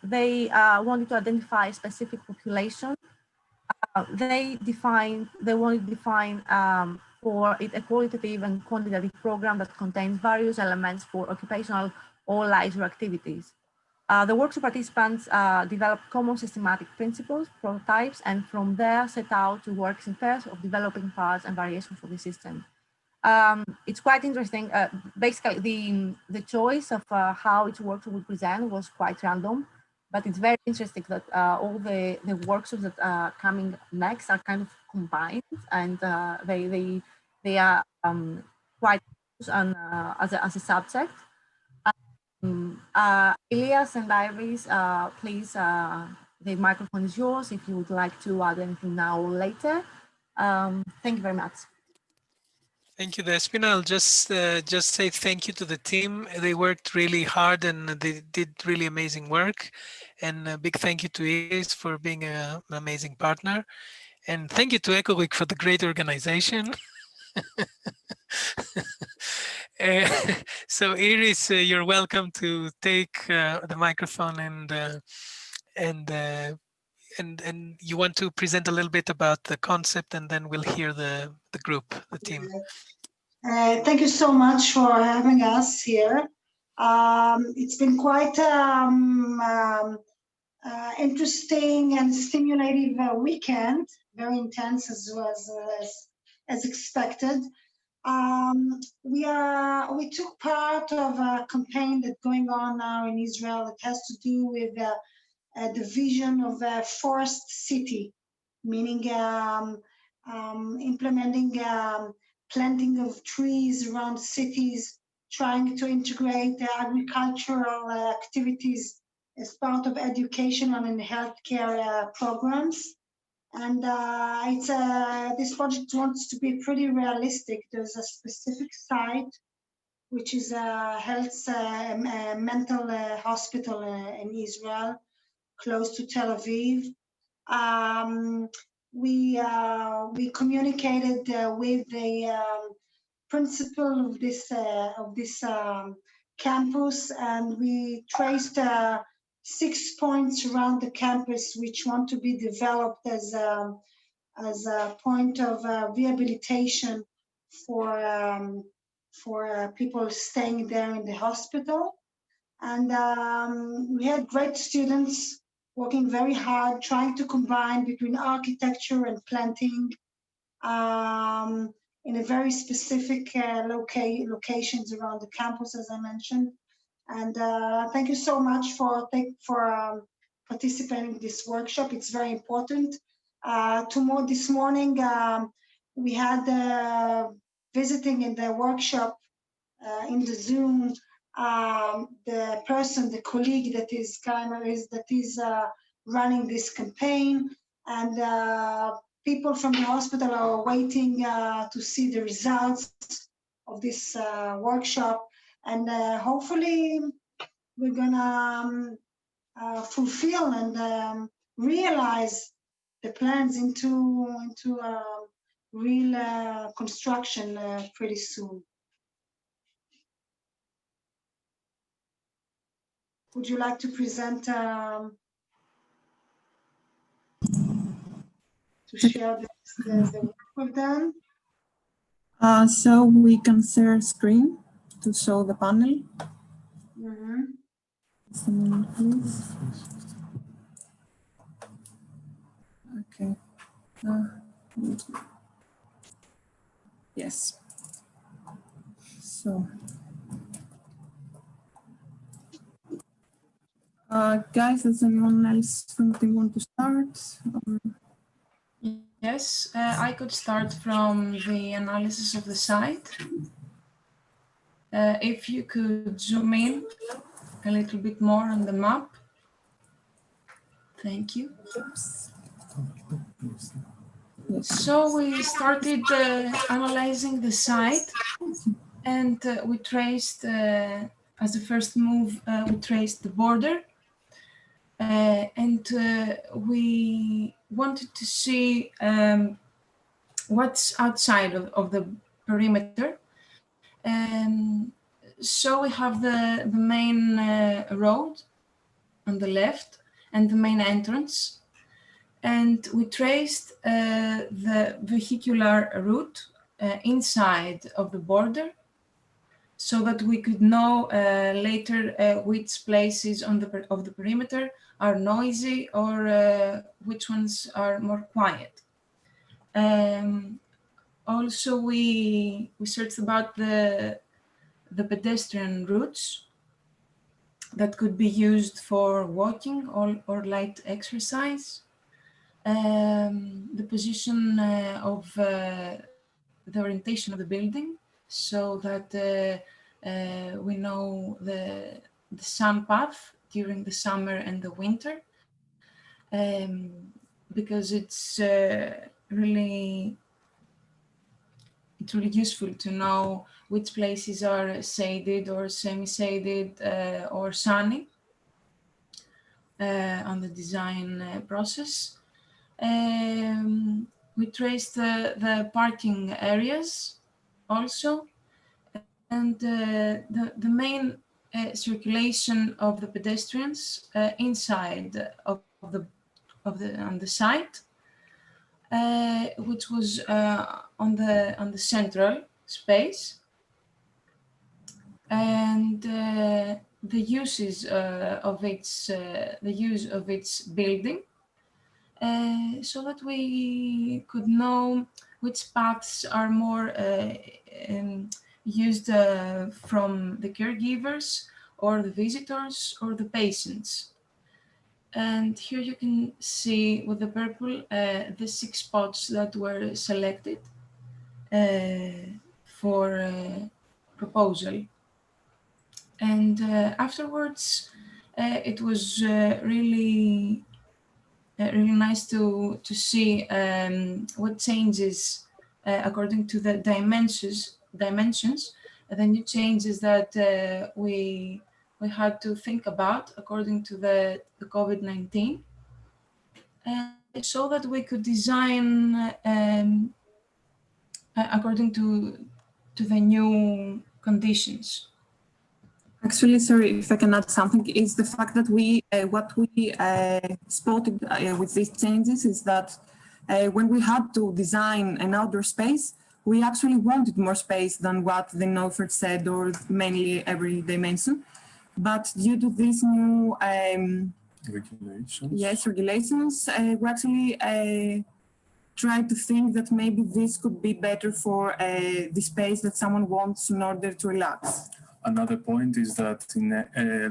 [SPEAKER 2] they wanted to identify a specific population. They wanted to define for it a qualitative and quantitative program that contains various elements for occupational or leisure activities. The workshop participants developed common systematic principles, prototypes, and from there set out to work in pairs of developing parts and variations for the system. It's quite interesting. Basically, the choice of how each workshop would present was quite random, but it's very interesting that all the workshops that are coming next are kind of combined, and they are quite on as a subject. Elias and Iris, please, the microphone is yours if you would like to add anything now or later. Thank you very much.
[SPEAKER 1] Thank you, Despina. I'll just say thank you to the team. They worked really hard and they did really amazing work. And a big thank you to Iris for being an amazing partner. And thank you to Ecoweek for the great organization. So Iris, you're welcome to take the microphone and you want to present a little bit about the concept, and then we'll hear the group, the team.
[SPEAKER 12] Thank you so much for having us here. It's been quite interesting and stimulating weekend, very intense as expected. We took part of a campaign that's going on now in Israel. It has to do with the vision of a forest city, meaning implementing planting of trees around cities, trying to integrate the agricultural activities as part of educational and healthcare programs. And this project wants to be pretty realistic. There's a specific site, which is a mental hospital in Israel, close to Tel Aviv. We communicated with the principal of this campus, and we traced 6 points around the campus which want to be developed as a point of rehabilitation for people staying there in the hospital. And we had great students working very hard, trying to combine between architecture and planting in a very specific locations around the campus, as I mentioned. And thank you so much for participating in this workshop. It's very important. This morning, we had visiting in the workshop in the Zoom, the colleague that is running this campaign, and people from the hospital are waiting to see the results of this workshop, and hopefully we're gonna fulfill and realize the plans into real construction pretty soon. Would you like to present, to share the work we've done?
[SPEAKER 14] So we can share screen to show the panel.
[SPEAKER 12] Mm-hmm.
[SPEAKER 14] Someone, please. Okay. Yes. So, guys, does anyone else want to start?
[SPEAKER 16] Yes, I could start from the analysis of the site. If you could zoom in a little bit more on the map. Thank you. So we started analyzing the site, and we traced, as a first move, we traced the border. And we wanted to see what's outside of the perimeter. So we have the main road on the left and the main entrance. And we traced the vehicular route inside of the border so that we could know later which places of the perimeter are noisy or which ones are more quiet. Also, we searched about the pedestrian routes that could be used for walking or light exercise. The position of the orientation of the building, so that we know the sun path during the summer and the winter, because it's really useful to know which places are shaded or semi-shaded or sunny on the design process. We traced the parking areas also, and the main circulation of the pedestrians inside on the site, which was on the central space, and the uses of its building. So that we could know which paths are more used from the caregivers or the visitors or the patients. And here you can see with the purple the 6 spots that were selected for proposal. And afterwards, it was really nice to see what changes according to the dimensions, the new changes that we had to think about according to the COVID-19, so that we could design according to the new conditions.
[SPEAKER 14] Actually, sorry if I can add something, is the fact that what we spotted with these changes is that when we had to design an outdoor space, we actually wanted more space than what the NOFER said, or mainly every dimension. But due to these new regulations, we actually tried to think that maybe this could be better for the space that someone wants in order to relax.
[SPEAKER 5] Another point is that in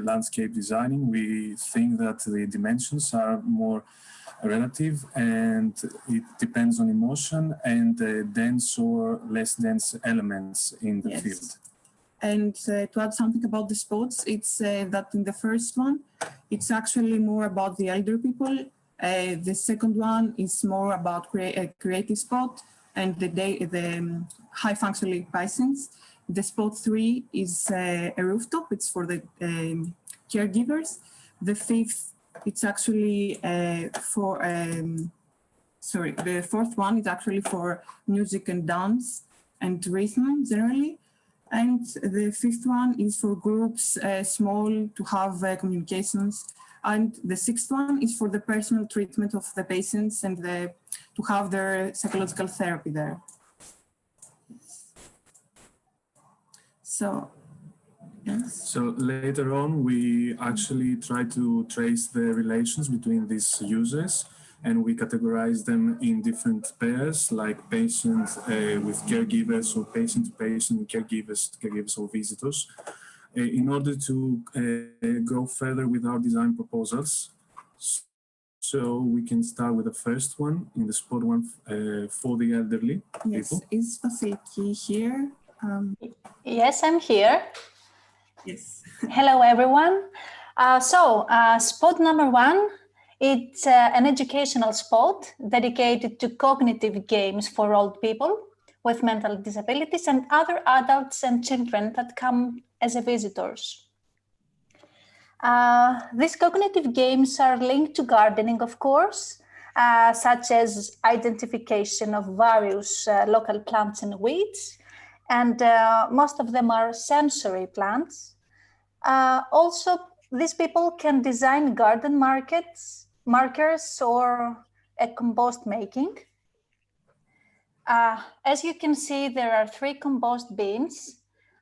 [SPEAKER 5] landscape designing, we think that the dimensions are more relative, and it depends on emotion and dense or less dense elements in the field.
[SPEAKER 14] And to add something about the spots, it's that in the first one, it's actually more about the elder people. The second one is more about creative spot and the high functioning patients. The spot 3 is a rooftop. It's for the caregivers. The fifth, it's actually the fourth one is actually for music and dance and rhythm generally. And the fifth one is for groups small to have communications. And the sixth one is for the personal treatment of the patients and to have their psychological therapy there. So, yes.
[SPEAKER 5] So later on, we actually try to trace the relations between these users, and we categorize them in different pairs, like patients with caregivers, or patient-to-patient, caregivers or visitors, in order to go further with our design proposals. So we can start with the first one, in the spot 1 for the elderly people.
[SPEAKER 14] Is Vasiliki here?
[SPEAKER 10] Yes, I'm here.
[SPEAKER 14] Yes.
[SPEAKER 10] Hello, everyone. Spot number 1, it's an educational spot dedicated to cognitive games for old people with mental disabilities and other adults and children that come as visitors. These cognitive games are linked to gardening, of course, such as identification of various local plants and weeds, and most of them are sensory plants. Also, these people can design garden markers or a compost making. As you can see, there are 3 compost bins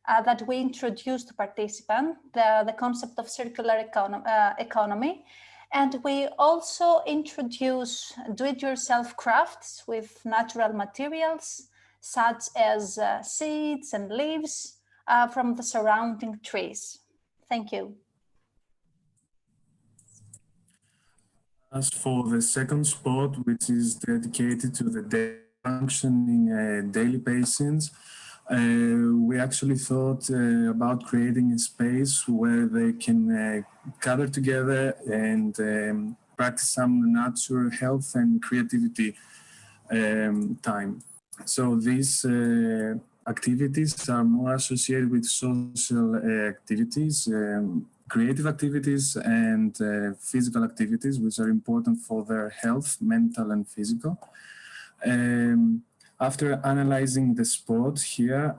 [SPEAKER 10] that we introduced to participants, the concept of circular economy. And we also introduce do-it-yourself crafts with natural materials, such as seeds and leaves from the surrounding trees. Thank you.
[SPEAKER 5] As for the second spot, which is dedicated to the functioning daily patients, we actually thought about creating a space where they can gather together and practice some natural health and creativity time. So these activities are more associated with social activities, creative activities, and physical activities, which are important for their health, mental and physical. After analyzing the spot here,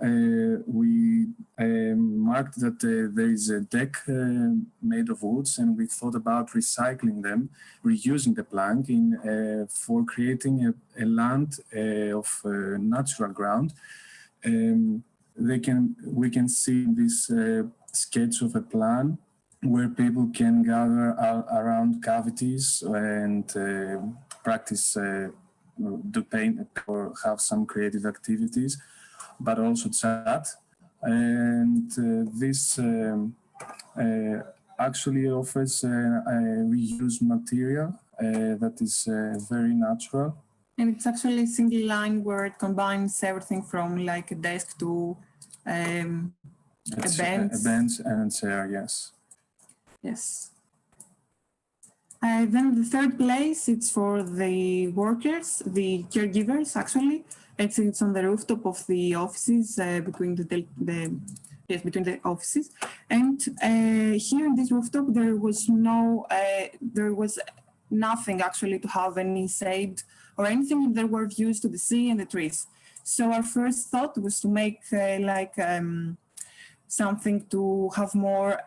[SPEAKER 5] we marked that there is a deck made of woods, and we thought about recycling them, reusing the plank for creating a land of natural ground. We can see this sketch of a plan where people can gather around cavities and practice do paint or have some creative activities, but also chat. And this actually offers a reused material that is very natural.
[SPEAKER 14] And it's actually a single line where it combines everything from like a desk to a bench.
[SPEAKER 5] A bench and a chair, yes.
[SPEAKER 14] Yes. Then the third place, it's for the workers, the caregivers, actually. It's on the rooftop of the offices between the offices. And here in this rooftop, there was nothing actually to have any shade or anything. There were views to the sea and the trees. So our first thought was to make something to have more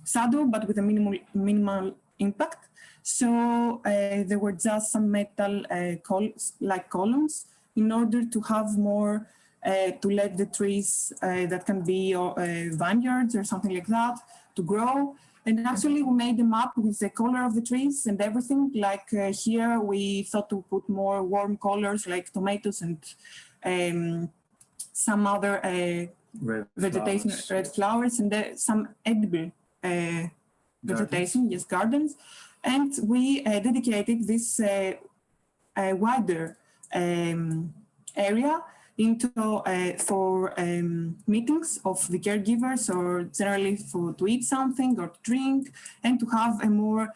[SPEAKER 14] shadow, but with a minimal impact. So there were just some metal columns in order to have more, to let the trees that can be vineyards or something like that to grow. And actually we made them up with the color of the trees and everything. Like here we thought to put more warm colors like tomatoes and some other vegetation, red flowers, and some edible vegetation, yes, gardens. And we dedicated this wider area for meetings of the caregivers, or generally to eat something or to drink, and to have a more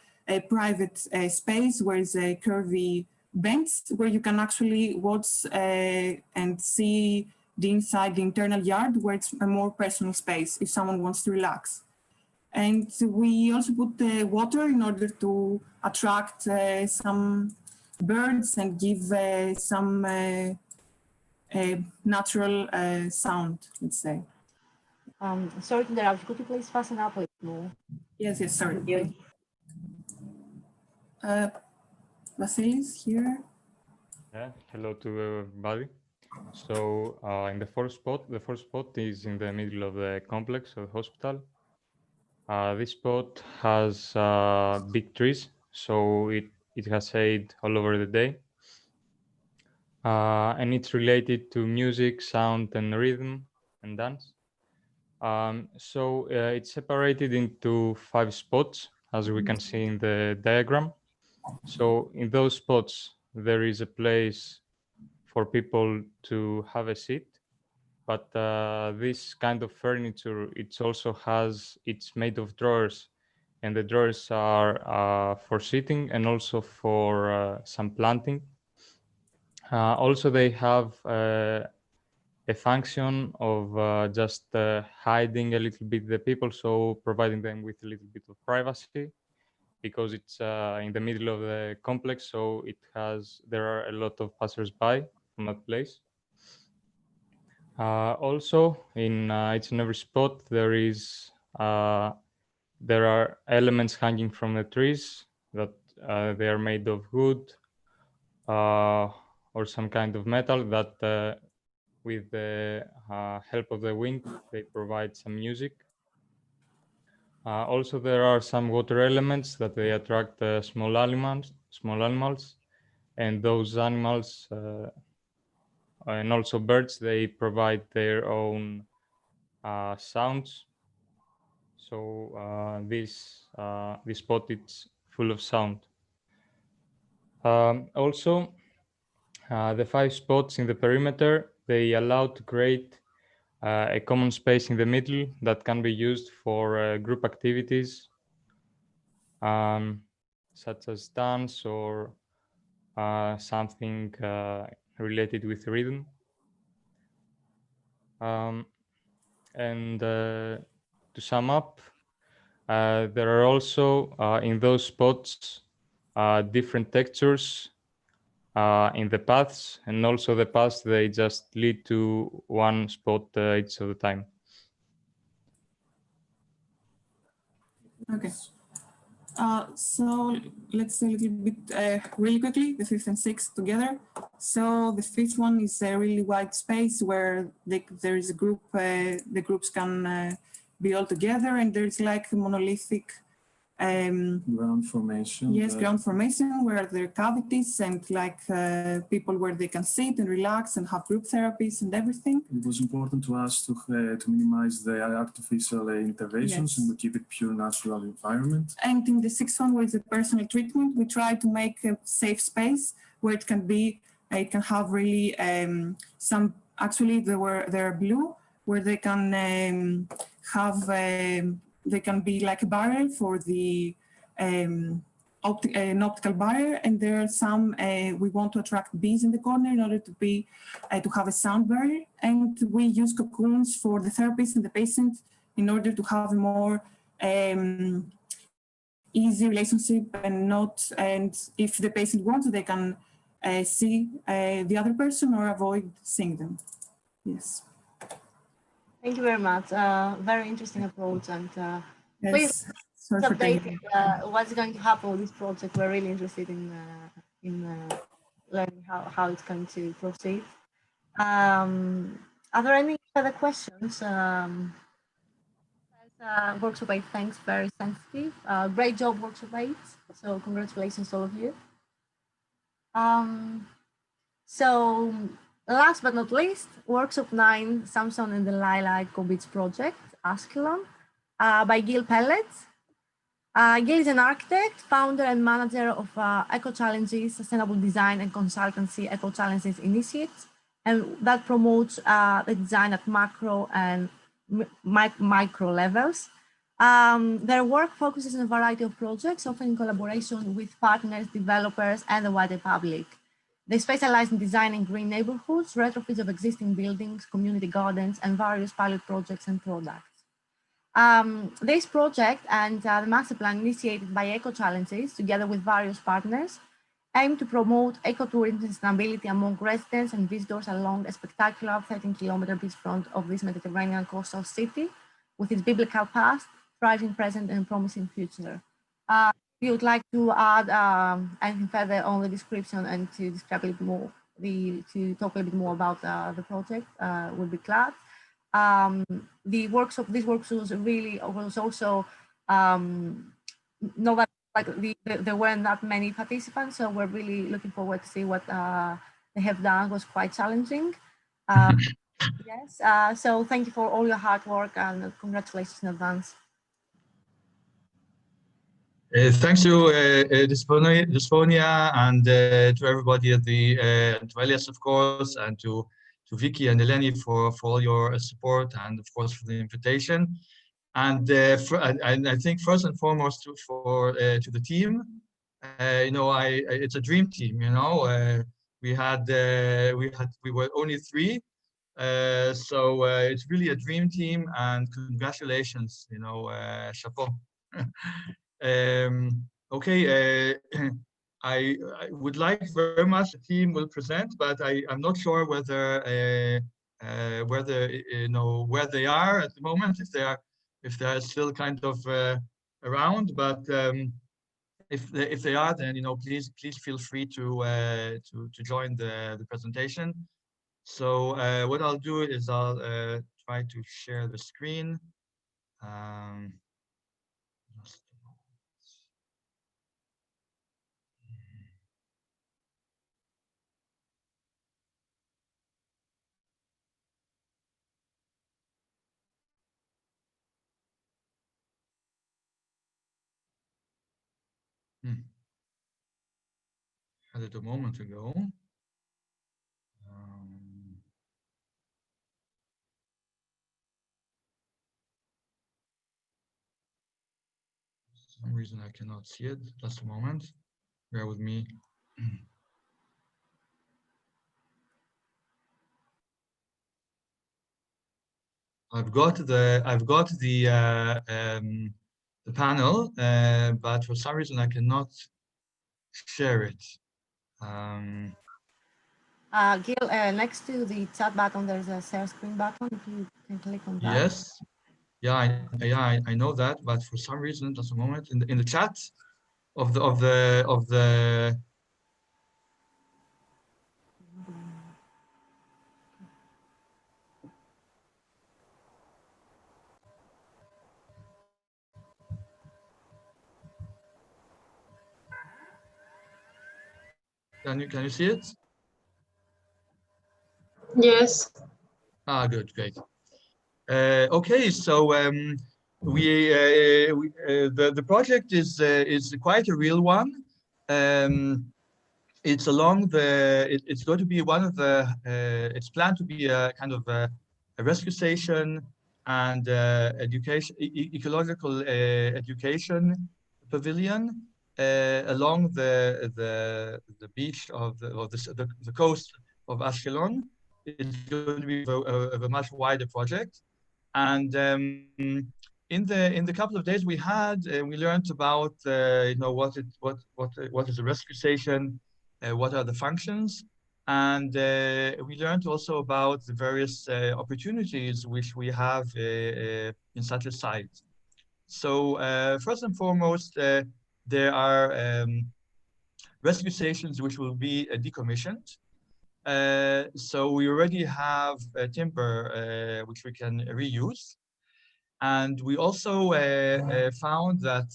[SPEAKER 14] private space where is a curvy bench where you can actually watch and see the inside, the internal yard, where it's a more personal space if someone wants to relax. And we also put the water in order to attract some birds and give some natural sound, let's say.
[SPEAKER 2] Sorry to interrupt. Could you please fasten up a little more?
[SPEAKER 14] Yes, sorry.
[SPEAKER 2] Thank you.
[SPEAKER 14] Vasilis here.
[SPEAKER 17] Yeah, hello to everybody. So in the first spot is in the middle of the complex of the hospital. This spot has big trees, so it has shade all over the day. And it's related to music, sound, and rhythm and dance. So it's separated into 5 spots, as we can see in the diagram. So in those spots, there is a place for people to have a seat, but this kind of furniture, it's made of drawers, and the drawers are for sitting and also for some planting. Also, they have a function of just hiding a little bit the people, so providing them with a little bit of privacy. because it's in the middle of the complex, so there are a lot of passers-by from that place. Also, in each and every spot, there are elements hanging from the trees that they are made of wood or some kind of metal that, with the help of the wind, they provide some music. Also, there are some water elements that they attract small animals, and those animals and also birds, they provide their own sounds. So this spot is full of sound. Also, the 5 spots in the perimeter, they allow to create a common space in the middle that can be used for group activities, such as dance or something related with rhythm. And to sum up, there are also in those spots different textures in the paths, and also the paths, they just lead to one spot each of the time.
[SPEAKER 14] Okay. So let's say a little bit really quickly, the 5th and 6th together. So the 5th one is a really wide space where there is a group, the groups can be all together, and there's like a monolithic
[SPEAKER 5] ground formation.
[SPEAKER 14] Yes, ground formation where there are cavities and like people where they can sit and relax and have group therapies and everything.
[SPEAKER 5] It was important to us to minimize the artificial interventions, yes, and to keep it pure natural environment.
[SPEAKER 14] And in the 6th one, with the personal treatment, we try to make a safe space where it can be, it can have really some, actually they're blue, where they can have, they can be like a barrier for the an optical barrier, and there are some, we want to attract bees in the corner in order to be, to have a sound barrier, and we use cocoons for the therapist and the patient in order to have a more easy relationship, and if the patient wants, they can see the other person or avoid seeing them. Yes.
[SPEAKER 2] Thank you very much. Very interesting approach, and
[SPEAKER 14] yes.
[SPEAKER 2] Please update what's going to happen with this project. We're really interested in learning how it's going to proceed. Are there any further questions? Workshop 8, thanks, very sensitive. Great job, Workshop 8. So congratulations, all of you. So last but not least, Workshop 9, Samson and Delilah Eco-Beach Project, Askelon, by Gil Pellet. Gil is an architect, founder and manager of Eco Challenges, Sustainable Design and Consultancy Eco Challenges Initiate, and that promotes the design at macro and micro levels. Their work focuses on a variety of projects, often in collaboration with partners, developers, and the wider public. They specialize in designing green neighborhoods, retrofits of existing buildings, community gardens, and various pilot projects and products. This project and the master plan initiated by Eco Challenges, together with various partners, aim to promote ecotourism and sustainability among residents and visitors along a spectacular 13-kilometer beachfront of this Mediterranean coastal city, with its biblical past, thriving present, and promising future. If you would like to add anything further on the description and to describe a little more, to talk a little bit more about the project, we'll be glad. This workshop was also not that, like there weren't that many participants, so we're really looking forward to see what they have done. It was quite challenging. Yes, so thank you for all your hard work, and congratulations in advance.
[SPEAKER 18] Thanks to Dysphonia and to everybody at the to Elias, of course, and to Vicky and Eleni for all your support, and of course for the invitation. And I think first and foremost to the team. You know, it's a dream team. You know, we were only 3. So it's really a dream team, and congratulations, you know, chapeau. Okay, I would like very much the team will present, but I'm not sure whether where they are at the moment, if they are still kind of around. But if they are, then please feel free to join the presentation. So what I'll do is I'll try to share the screen. Just a moment. Had it a moment ago. For some reason I cannot see it. Just a moment. Bear with me. I've got the panel, but for some reason I cannot share it.
[SPEAKER 2] Gil, next to the chat button, there's a share screen button. If you can click on that.
[SPEAKER 18] Yes, I know that, but for some reason, just a moment, in the chat of the. Can you see it?
[SPEAKER 13] Yes.
[SPEAKER 18] Ah, good, great. Okay, so the project is quite a real one. It's along it's going to be one of the it's planned to be a kind of a rescue station and education ecological education pavilion along the beach of the coast of Ashkelon. It's going to be of a much wider project. And in the couple of days we had, we learned about what is a rescue station, what are the functions, and we learned also about the various opportunities which we have in such a site. So first and foremost, there are rescue stations which will be decommissioned. So we already have timber which we can reuse. And we also found that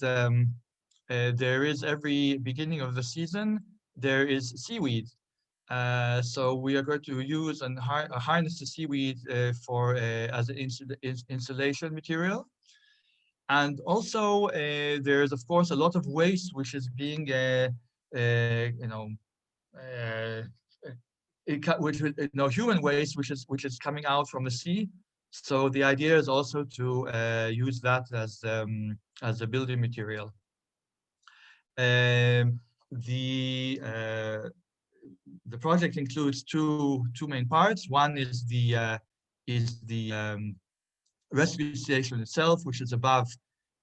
[SPEAKER 18] there is every beginning of the season, there is seaweed. So we are going to use and harness the seaweed as an insulation material. And also there's of course a lot of waste which is being human waste which is coming out from the sea. So the idea is also to use that as a building material. The project includes two main parts. One is the rescue station itself, which is above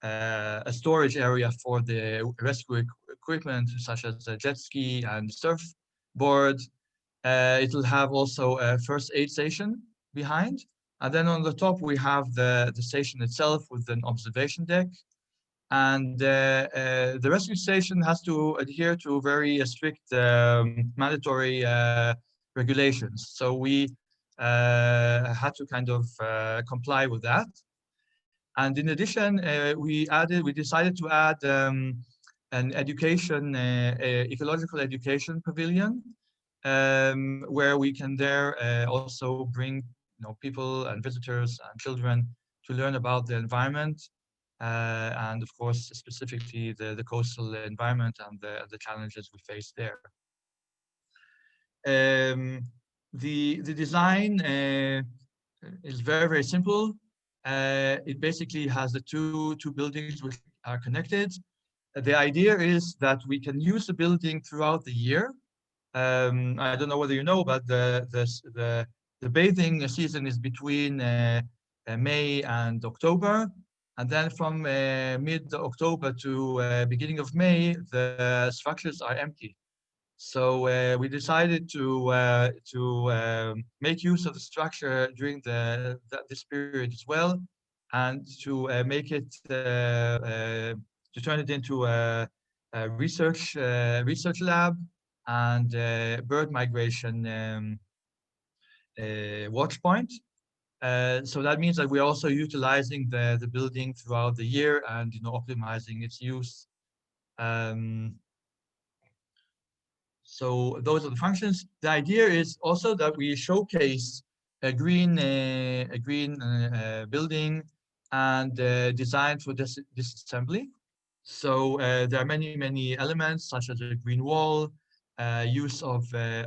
[SPEAKER 18] a storage area for the rescue equipment, such as a jet ski and surfboard. It will have also a first aid station behind. And then on the top, we have the station itself with an observation deck. And the rescue station has to adhere to very strict mandatory regulations. So we had to kind of comply with that. And in addition, we decided to add an education, ecological education pavilion, where we can there also bring people and visitors and children to learn about the environment, and of course specifically the coastal environment and the challenges we face there. The design is very simple. It basically has the two buildings which are connected. The idea is that we can use the building throughout the year. I don't know whether you know, but the bathing season is between May and October. And then from mid-October to beginning of May, the structures are empty. So we decided to make use of the structure during this period as well, and to make it to turn it into a research lab and bird migration watch point. So that means that we're also utilizing the building throughout the year and optimizing its use. So those are the functions. The idea is also that we showcase a green building and design for disassembly. So there are many elements such as a green wall, use of the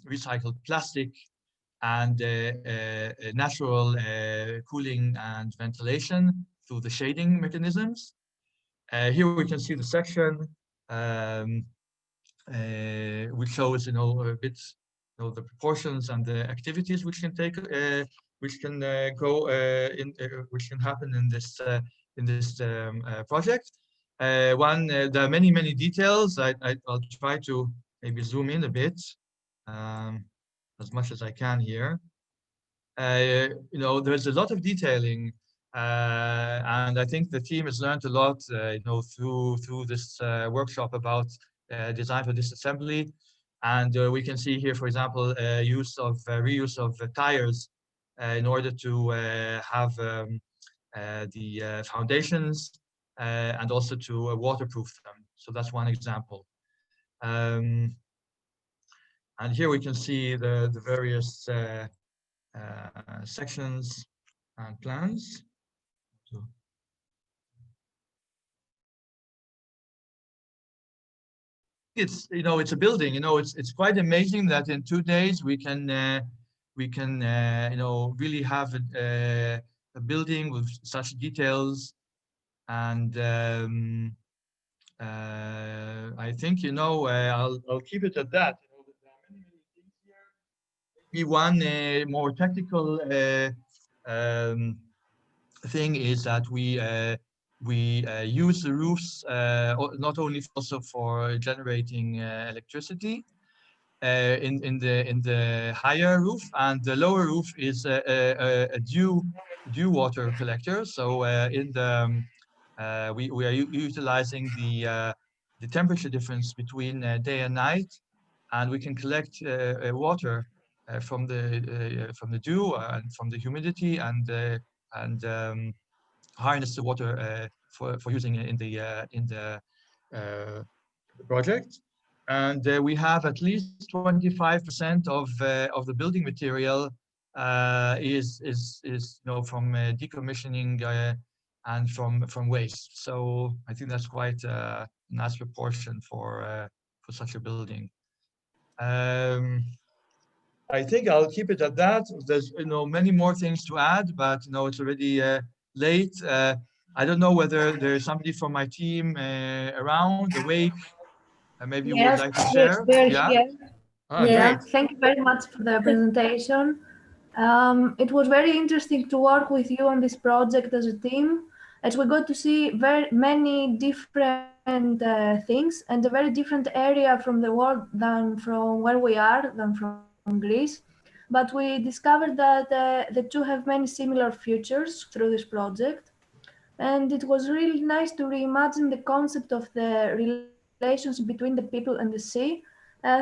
[SPEAKER 18] recycled plastic, and natural cooling and ventilation through the shading mechanisms. Here we can see the section which shows a bit the proportions and the activities which can take which can which can happen in this project. There are many details. I'll try to maybe zoom in a bit as much as I can here. There's a lot of detailing, and I think the team has learned a lot through this workshop about design for disassembly. And we can see here, for example, reuse of tires in order to have the foundations and also to waterproof them. So that's one example. And here we can see the various sections and plans. It's it's a building. It's quite amazing that in 2 days we can really have a building with such details. And I think I'll keep it at that. Maybe one more technical thing is that we use the roofs not only also for generating electricity in the higher roof, and the lower roof is a dew water collector. So we are utilizing the temperature difference between day and night, and we can collect water from the dew and from the humidity, and harness the water for using in the project. And we have at least 25% of the building material is from decommissioning and from waste. So I think that's quite a nice proportion for such a building. I think I'll keep it at that. There's many more things to add, but it's already late. I don't know whether there's somebody from my team around, awake, and maybe you would like to share.
[SPEAKER 8] We're
[SPEAKER 18] Yeah.
[SPEAKER 8] here.
[SPEAKER 18] Great.
[SPEAKER 8] Thank you very much for the presentation. It was very interesting to work with you on this project as a team, as we got to see very many different things and a very different area from the world than from where we are, than from Greece. But we discovered that the two have many similar features through this project. And it was really nice to reimagine the concept of the relations between the people and the sea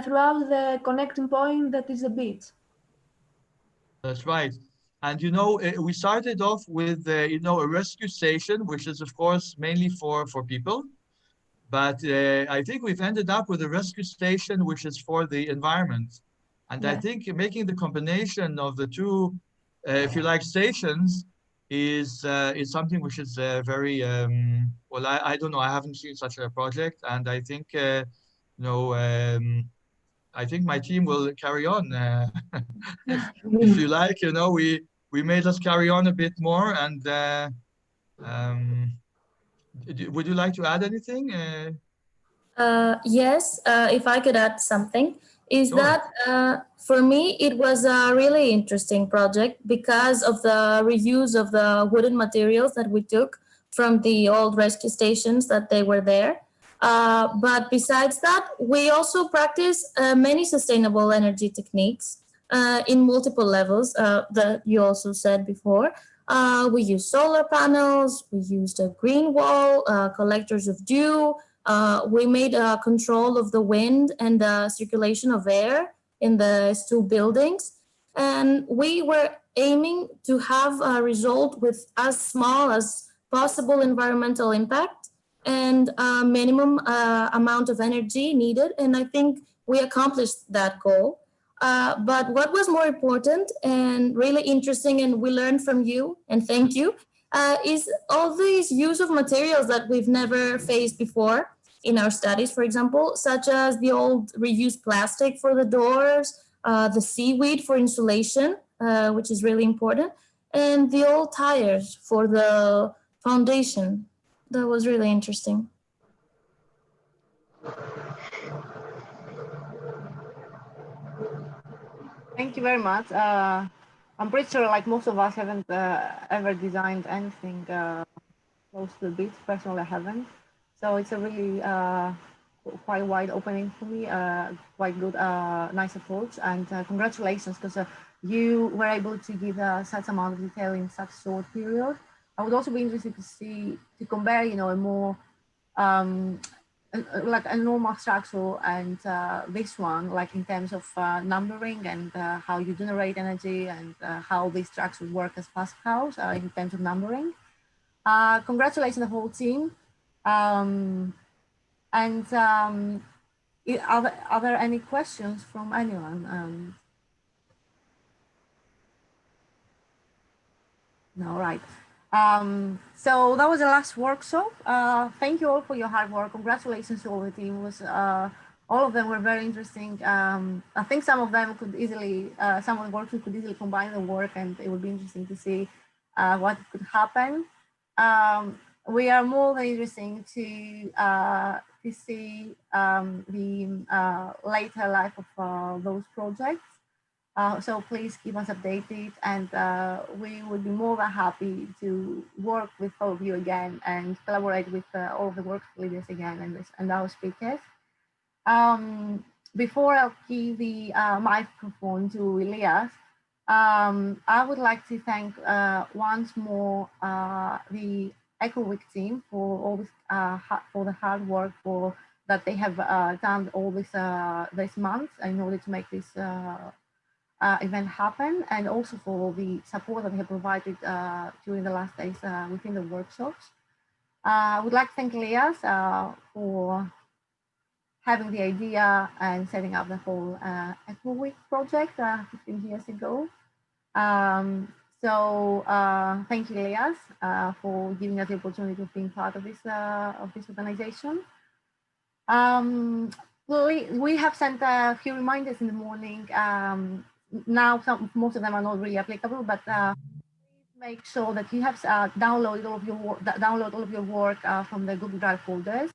[SPEAKER 8] throughout the connecting point that is the beach.
[SPEAKER 18] That's right. And we started off with a rescue station, which is of course mainly for people. But I think we've ended up with a rescue station which is for the environment. And I think making the combination of the two, if you like, stations is something which is very well. I don't know. I haven't seen such a project, and I think I think my team will carry on. If you like, we may just carry on a bit more. And would you like to add anything?
[SPEAKER 20] Yes, if I could add something,
[SPEAKER 19] is that for me, it was a really interesting project because of the reuse of the wooden materials that we took from the old rescue stations that they were there. But besides that, we also practice many sustainable energy techniques in multiple levels that you also said before. We use solar panels, we used a green wall, collectors of dew. We made a control of the wind and the circulation of air in the two buildings. And we were aiming to have a result with as small as possible environmental impact and a minimum amount of energy needed. And I think we accomplished that goal. But what was more important and really interesting, and we learned from you, and thank you, is all these use of materials that we've never faced before in our studies, for example, such as the old reused plastic for the doors, the seaweed for insulation, which is really important, and the old tires for the foundation. That was really interesting.
[SPEAKER 2] Thank you very much. I'm pretty sure like most of us haven't ever designed anything close to the beach. Personally, I haven't. So it's a really quite wide opening for me, quite good, nice approach. And congratulations, because you were able to give such amount of detail in such short period. I would also be interested to see, to compare, you know, a more like a normal structure and this one, like in terms of numbering and how you generate energy and how these structures work as Pascals in terms of numbering. Congratulations the whole team. Are there any questions from anyone? No, right. So that was the last workshop. Thank you all for your hard work. Congratulations to all the team. All of them were very interesting. I think some of them could easily, some of the workshops could easily combine the work, and it would be interesting to see what could happen. We are more than interesting to see the later life of those projects. So please keep us updated, and we would be more than happy to work with all of you again and collaborate with all of the work leaders again and our speakers. Before I'll give the microphone to Elias, I would like to thank once more the Ecoweek team for all this for the hard work that they have done all this month in order to make this event happen, and also for the support that they have provided during the last days within the workshops. I would like to thank Elias for having the idea and setting up the whole Ecoweek project 15 years ago. Thank you, Elias, for giving us the opportunity of being part of this organization. We have sent a few reminders in the morning. Now, most of them are not really applicable, but please make sure that you have downloaded all of your work from the Google Drive folders.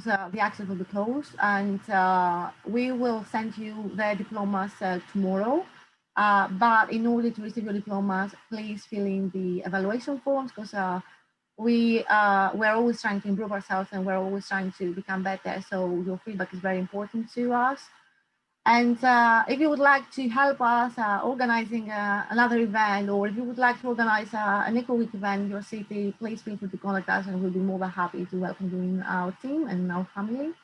[SPEAKER 2] So the access will be closed, and we will send you the diplomas tomorrow. But in order to receive your diplomas, please fill in the evaluation forms, because we're always trying to improve ourselves, and we're always trying to become better. So your feedback is very important to us. And if you would like to help us organizing another event, or if you would like to organize an Ecoweek event in your city, please feel free to contact us, and we'll be more than happy to welcome you in our team and our family.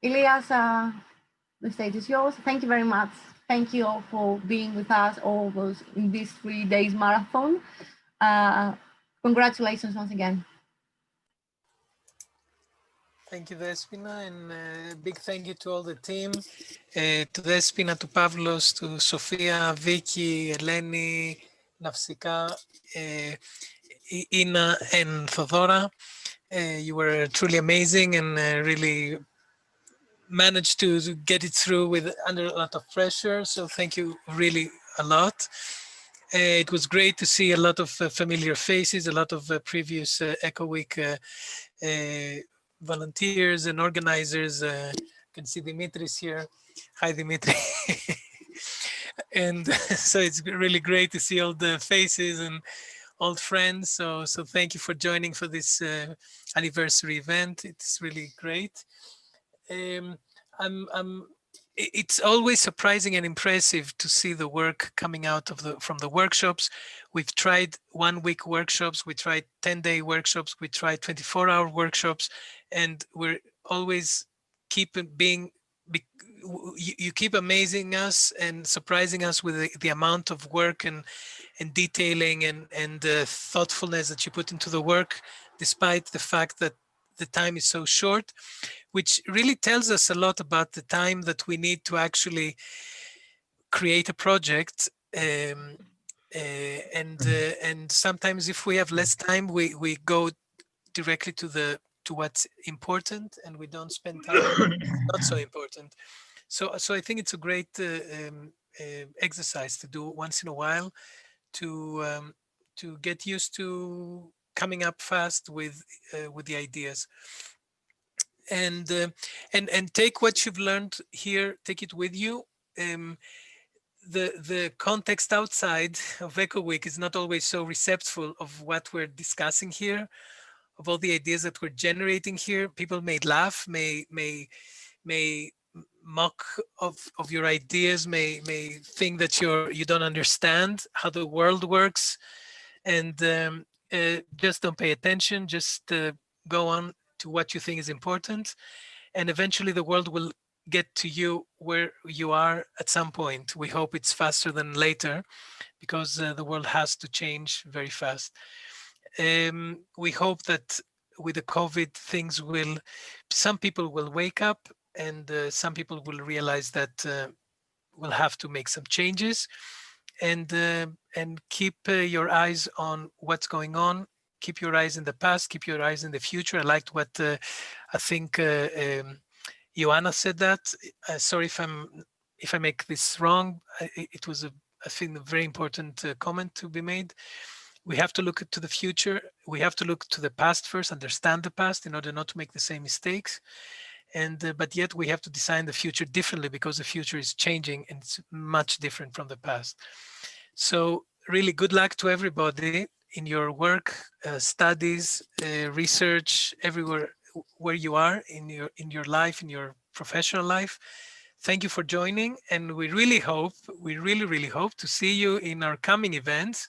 [SPEAKER 2] Elias, the stage is yours. Thank you very much. Thank you all for being with us in this 3 days marathon. Congratulations once again.
[SPEAKER 1] Thank you, Despina, and a big thank you to all the team, to Despina, to Pavlos, to Sofia, Vicky, Eleni, Nafsika, Ina, and Thodora. You were truly amazing and really managed to get it through under a lot of pressure. So thank you really a lot. It was great to see a lot of familiar faces, a lot of previous Ecoweek volunteers and organizers. You can see Dimitris here. Hi, Dimitri. And so it's really great to see all the faces and old friends. So thank you for joining for this anniversary event. It's really great. It's always surprising and impressive to see the work coming out of from the workshops. We've tried 1-week workshops, we tried 10-day workshops, we tried 24-hour workshops, and we're always you keep amazing us and surprising us with the amount of work and detailing and thoughtfulness that you put into the work, despite the fact that the time is so short, which really tells us a lot about the time that we need to actually create a project. And sometimes if we have less time, we go directly to what's important, and we don't spend time not so important. So I think it's a great exercise to do once in a while, to get used to coming up fast with the ideas. And take what you've learned here, take it with you. The context outside of Ecoweek is not always so receptive of what we're discussing here, of all the ideas that we're generating here. People may laugh, may mock of your ideas, may think that you don't understand how the world works, and just don't pay attention. Just go on to what you think is important, and eventually the world will get to you where you are at some point. We hope it's faster than later, because the world has to change very fast. We hope that with the COVID, some people will wake up, and some people will realize that we'll have to make some changes, and keep your eyes on what's going on. Keep your eyes in the past, keep your eyes in the future. I liked what I think Ioana said that. Sorry if I make this wrong. It was I think a very important comment to be made. We have to look to the future. We have to look to the past first, understand the past in order not to make the same mistakes. And but yet we have to design the future differently, because the future is changing and it's much different from the past. So really good luck to everybody in your work, studies, research, everywhere where you are in your life, in your professional life. Thank you for joining, and we really really hope to see you in our coming events.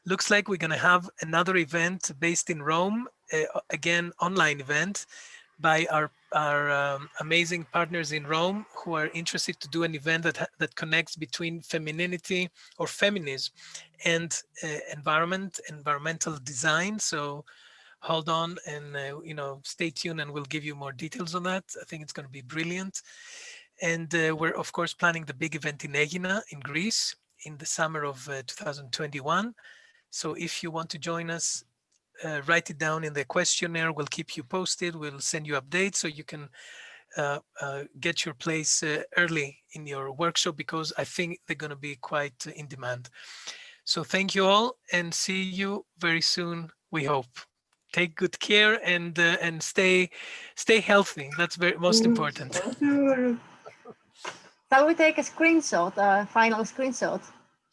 [SPEAKER 1] Looks like we're going to have another event based in Rome, again online event, by our amazing partners in Rome, who are interested to do an event that connects between femininity or feminism and environmental design. So hold on and stay tuned, and we'll give you more details on that. I think it's going to be brilliant. And we're of course planning the big event in Aegina in Greece in the summer of 2021. So if you want to join us, write it down in the questionnaire. We'll keep you posted. We'll send you updates so you can get your place early in your workshop, because I think they're going to be quite in demand. So thank you all, and see you very soon, we hope. Take good care and stay healthy. That's most important.
[SPEAKER 2] Shall we take a screenshot, a final screenshot?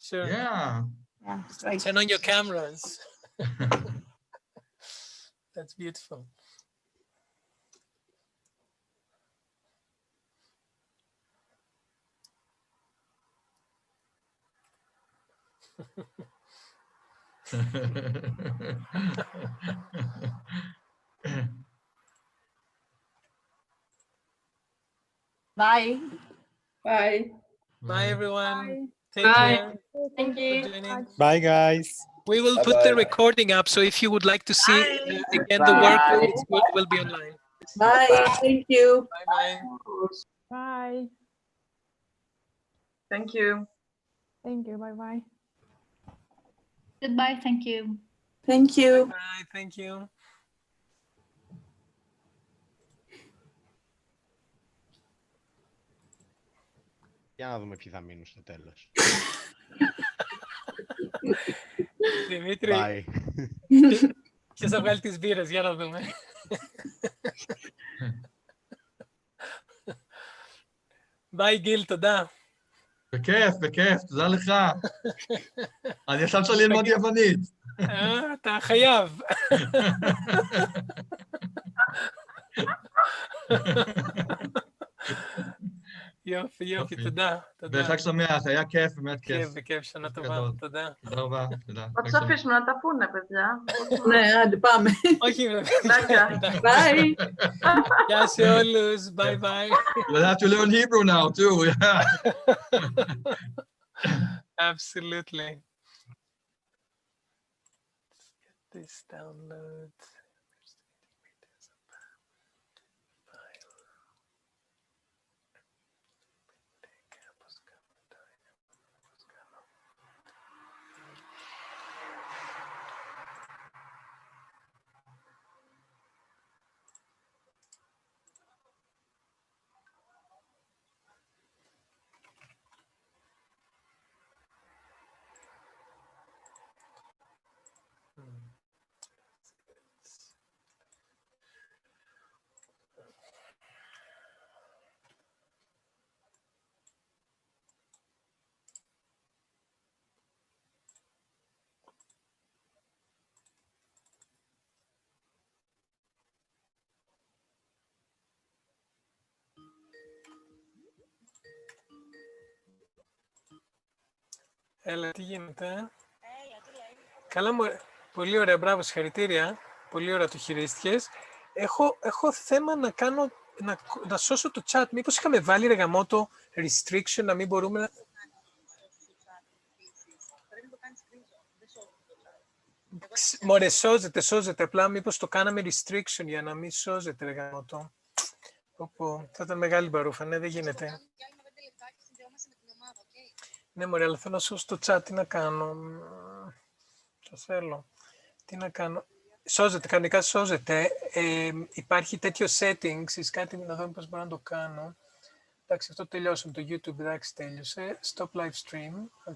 [SPEAKER 1] Sure.
[SPEAKER 18] Yeah.
[SPEAKER 2] Yeah, great.
[SPEAKER 1] Turn on your cameras. That's beautiful.
[SPEAKER 2] Bye.
[SPEAKER 4] Bye.
[SPEAKER 1] Bye, everyone.
[SPEAKER 11] Bye.
[SPEAKER 1] Take
[SPEAKER 11] Bye.
[SPEAKER 1] care.
[SPEAKER 11] Thank you.
[SPEAKER 1] For joining.
[SPEAKER 15] Bye, guys.
[SPEAKER 1] We will put the recording up, so if you would like to see again the work, it will be online.
[SPEAKER 20] Bye. Thank you.
[SPEAKER 1] Bye-bye.
[SPEAKER 11] Bye.
[SPEAKER 20] Thank you.
[SPEAKER 11] Thank you. Bye-bye.
[SPEAKER 10] Goodbye. Thank you.
[SPEAKER 20] Thank you.
[SPEAKER 1] Bye. Thank you.
[SPEAKER 15] Για να δούμε ποιοι θα μείνουν στο τέλος.
[SPEAKER 1] Δημήτρη, ποιος θα βγάλει τις μπύρες, για να δούμε. ביי גיל, תודה.
[SPEAKER 18] בכיף, בכיף, תודה לך. אני עכשיו צריך ללמוד יוונית.
[SPEAKER 1] אתה חייב. יופי, יופי, תודה.
[SPEAKER 18] וחג שמח, היה כיף, באמת כיף.
[SPEAKER 1] כיף, בכיף, שנה טובה, תודה.
[SPEAKER 18] תודה רבה, תודה.
[SPEAKER 20] עוד סוף יש να τα πούνε, παιδιά. Ναι, άντε πάμε.
[SPEAKER 1] Όχι,
[SPEAKER 20] Bye.
[SPEAKER 1] Γεια σε όλους, bye bye.
[SPEAKER 18] You'll have to learn Hebrew now too, yeah.
[SPEAKER 1] Absolutely. Let's get this download. Έλα, τι γίνεται. Καλά μου, πολύ ωραία, μπράβο, συγχαρητήρια. Πολύ ωραία το χειρίστηκες. Έχω θέμα να κάνω, να σώσω το chat. Μήπως είχαμε βάλει ρε γαμώτο restriction, να μην μπορούμε να... Μωρέ, σώζεται. Απλά μήπως το κάναμε restriction για να μην σώζεται ρε γαμώτο. Θα ήταν μεγάλη μπαρούφα, ναι, δεν γίνεται. Ναι, μωρέ, αλλά θέλω να σώσω το chat, τι να κάνω. Το θέλω. Τι να κάνω. Σώζεται, κανονικά σώζεται. Υπάρχει τέτοιο settings, κάτι να δω πώς μπορώ να το κάνω. Εντάξει, αυτό τελειώσαμε το YouTube, εντάξει, τέλειωσε. Stop live stream.